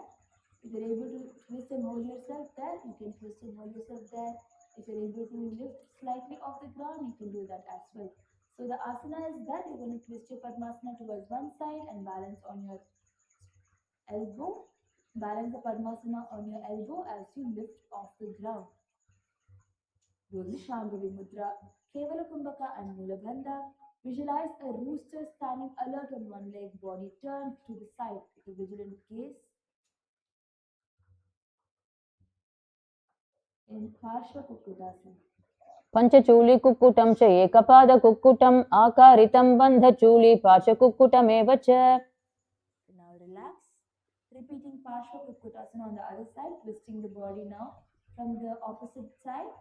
If you're able to twist and hold yourself there, you can twist and hold yourself there. If you're able to lift slightly off the ground, you can do that as well. So the asana is that you're going to twist your Padmasana towards one side and balance on your elbow. Balance the Padmasana on your elbow as you lift off the ground. Doing the Shambhavi Mudra, Kevala Kumbhaka and Mula Bandha. Visualize a rooster standing alert on one leg, body turned to the side with a vigilant gaze. In Parshva Kukkutasana. पञ्चचूली कुक्कुटं च एकपाद कुक्कुटम् आकारितं बन्धचूली पाशकुक्कुटमेव च. Now relax. Repeating Parshva Kukkutasana on the other side, twisting the body now from the opposite side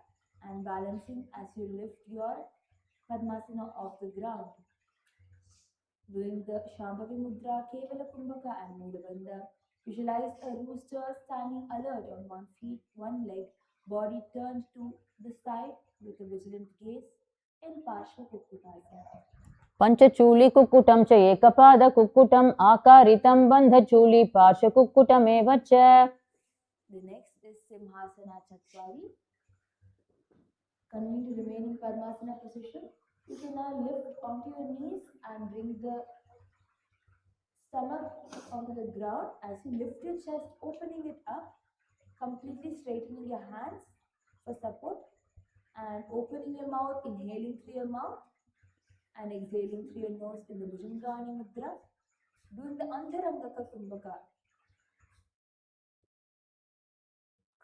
and balancing as you lift your Padmasana off the ground. Doing the Shambhavi Mudra, Kevala Kumbhaka and Mula Bandha. Visualize a rooster standing alert on one feet, one leg, body turned to the side with a vigilant gaze in Parshva Kukkutasana. पञ्चचूली कुक्कुटं च एकपाद कुक्कुटम् आकारितं बन्धचूली पाशकुक्कुटमेव च. The next is Simhasana Chatwari. Continuing to remain in Padmasana position, you can now lift onto your knees and bring the stomach onto the ground as you lift your chest, opening it up, completely straightening your hands for support and opening your mouth, inhaling through your mouth and exhaling through your nose in the Bhujangani Mudra. Doing the Antarangaka Kumbhaka.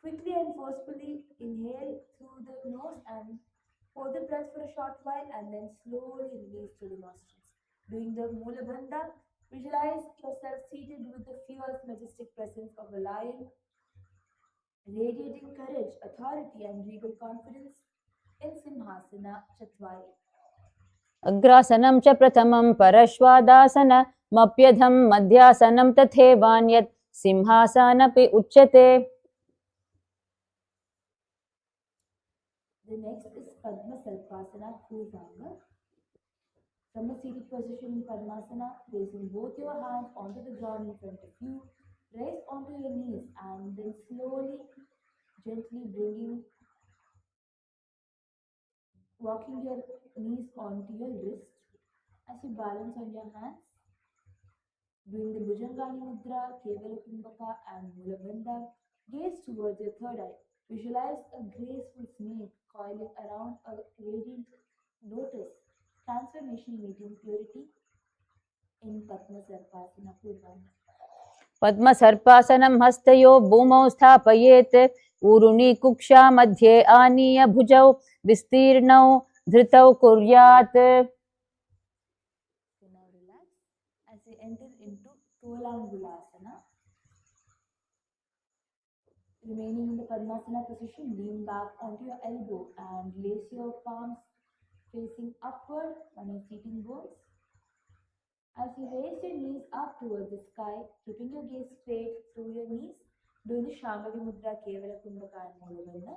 Quickly and forcefully inhale through the nose and hold the breath for a short while and then slowly release through the nostrils. Doing the Mula Bandha, visualize yourself seated with the fierce, majestic presence of a lion, radiating courage, authority, and regal confidence in Simhasana Chatwari. अग्रासनं च प्रथमं परश्वादासनमप्यधं मध्यासनं तथैवान्यत् सिंहासनपि उच्यते. The next is Padmasarpasana Purvanga. From a seated position in Padmasana, placing both your hands onto the ground in front of you, rise onto your knees and then slowly, gently walking your knees onto your wrist as you balance on your hands. Doing the Bhujangani Mudra, Kevala Kumbhaka and Mula Bandha. Gaze towards your third eye. Visualize a graceful snake coiling around a radiant lotus. Transformation meeting purity in Padmasarpasana Purvanga. पद्मसर्पासनं हस्तयो भूमौ स्थापयेत् ऊरुणि कुक्षा मध्ये आनीय भुजौ विस्तीर्णौ धृतौ कुर्यात्. So now relax as you enter into Tolangulasana. Remaining in the Padmasana position, lean back onto your elbow and place your palms facing upward on your seating bones. As you raise your knees up towards the sky, keeping your gaze straight through your knees, doing the Shambhavi Mudra, Kevala Kumbhaka and Mula Bandha.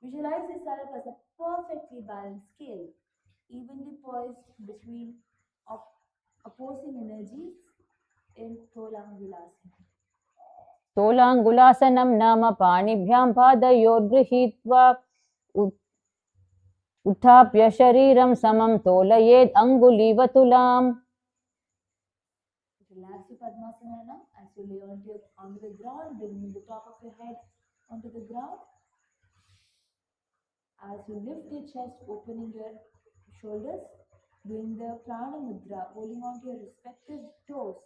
Visualize yourself as a perfectly balanced scale, evenly poised between opposing energies in Tolangulasana. तोलाङ्गुलासनं नाम पाणिभ्यां पादयोर्गृहीत्वा उत्थाप्य शरीरं समं तोलयेत् अङ्गुलीवतुलाम्. Relax your Padmasana now as you lay onto the ground, bringing the top of your head onto the ground. As you lift your chest, opening your shoulders, doing the Prana Mudra, holding on to your respective toes.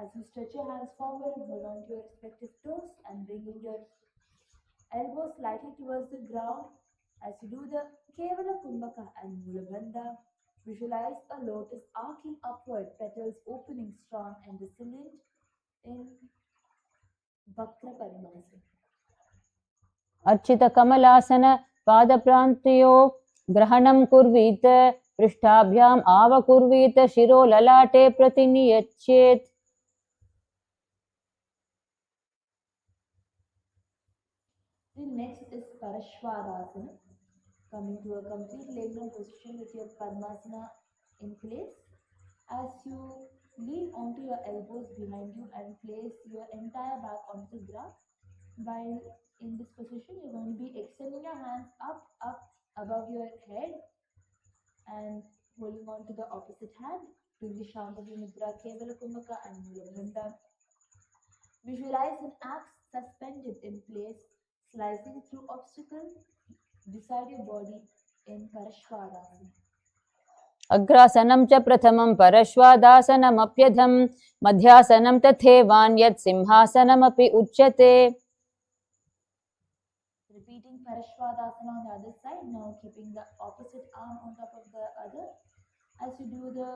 As you stretch your hands forward, hold on to your respective toes and bringing your elbows slightly towards the ground. As you do the Kevala Kumbhaka and Mulabandha, visualize a lotus arcing upward, petals opening strong and resilient in Bhakra Padmasana. अर्चितकमलासन पादप्रान्तयो ग्रहणं कुर्वीत पृष्ठाभ्याम् आवकुर्वीत शिरो ललाटे प्रतिनियच्छेत्. The next is Parashvarasana, coming to a complete laying down position with your Padmasana in place. As you lean onto your elbows behind you and place your entire back onto the ground, while in this position, you're going to be extending your hands up above your head and holding on to the opposite hand, doing the Shambhavi Mudra, Kevala Kumbhaka and Mulabandha. Visualize an axe suspended in place, slicing through obstacles beside your body in Parashvarasana. अग्रासनं च प्रथमं परश्वादासनमप्यधं मध्यासनं तथैवान्यत् सिंहासनमपि उच्यते. Repeating Parashvadasana on the other side, now keeping the opposite arm on top of the other. As you do the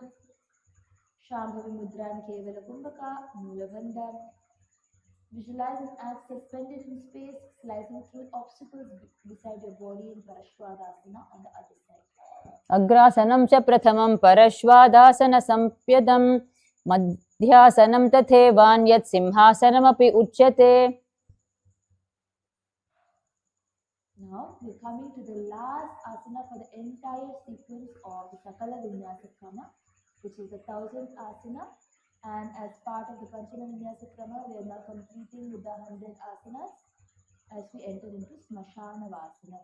Shambhavi Mudra and Kevala Kumbhaka, Mulabandha. Visualize an axe suspended in space, slicing through obstacles beside your body in Parashvadasana on the other side. अग्रासनं च प्रथमं परश्वादासनसंप्यदं मध्यासनं तथैवान्यत् सिंहासनमपि उच्यते. Now we're coming to the last asana for the entire sequence of the Sakala Vinyasa Krama, which is the 1,000th asana. And as part of the Panchama Vinyasa Krama, we are now completing with the 100 asanas as we enter into Smashana Vasana.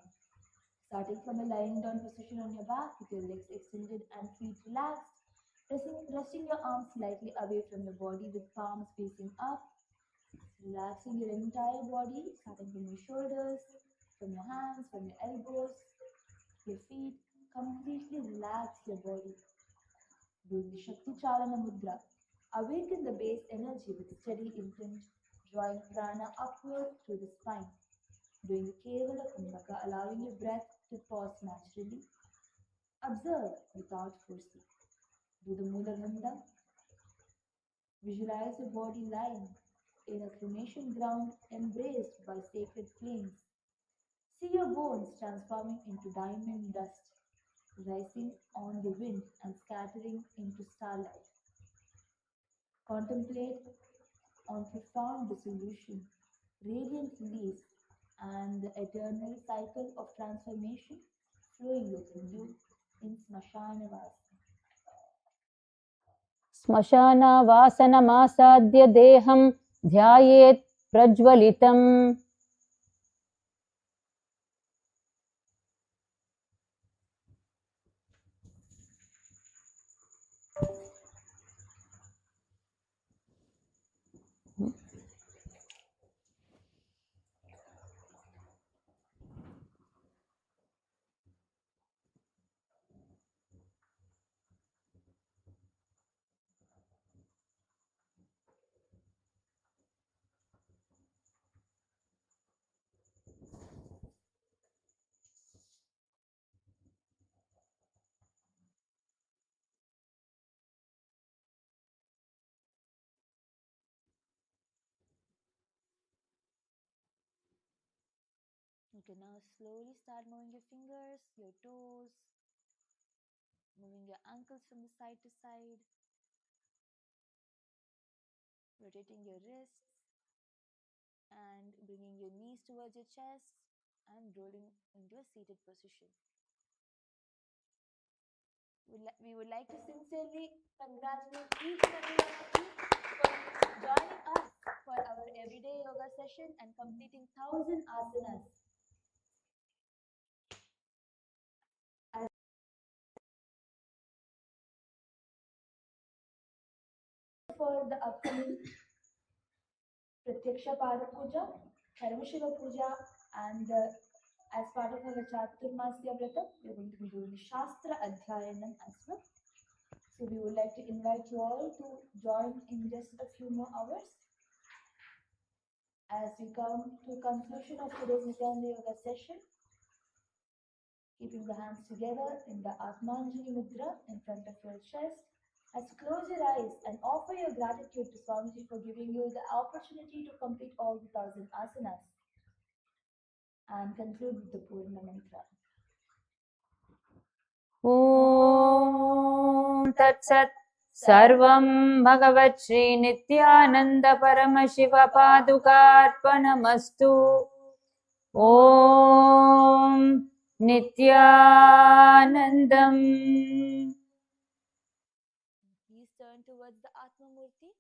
Starting from a lying down position on your back with your legs extended and feet relaxed, resting your arms slightly away from your body with palms facing up, relaxing your entire body, starting from your shoulders, from your hands, from your elbows, your feet. Completely relax your body. Doing the Shakti Chalana Mudra. Awaken the base energy with steady intent, drawing prana upward through the spine. Doing the Kevala Kumbhaka, allowing your breath to pause naturally. Observe without forcing. Do the Mulagandha. Visualize your body lying in a cremation ground embraced by sacred flames. See your bones transforming into diamond dust, rising on the wind and scattering into starlight. Contemplate on profound dissolution, radiant release, and the eternal cycle of transformation flowing within you in Smashana Vasana. श्मशानावासनमासाद्य देहं ध्यायेत् प्रज्वलितम्. You can now slowly start moving your fingers, your toes, moving your ankles from the side to side, rotating your wrists, and bringing your knees towards your chest, and rolling into a seated position. We would like to sincerely congratulate each and every one of you for joining us for our everyday yoga session and completing 1000 asanas. For the upcoming Pratyaksha Pada Puja, Shiva Puja, and as part of our Chaturmasya Vrata, we are going to be doing Shastra Adhyayanam as well. So we would like to invite you all to join in just a few more hours as we come to conclusion of today's Nithyananda Yoga session. Keeping the hands together in the Atmanjali Mudra in front of your chest. As you close your eyes and offer your gratitude to Swamiji for giving you the opportunity to complete all the 1000 asanas. And conclude with the Purna Mantra. Om Tat Sat Sarvam Bhagavat Shri Nithyananda Paramashiva Padukarpanamastu. Om Nithyanandam. Please turn towards the Atma Murti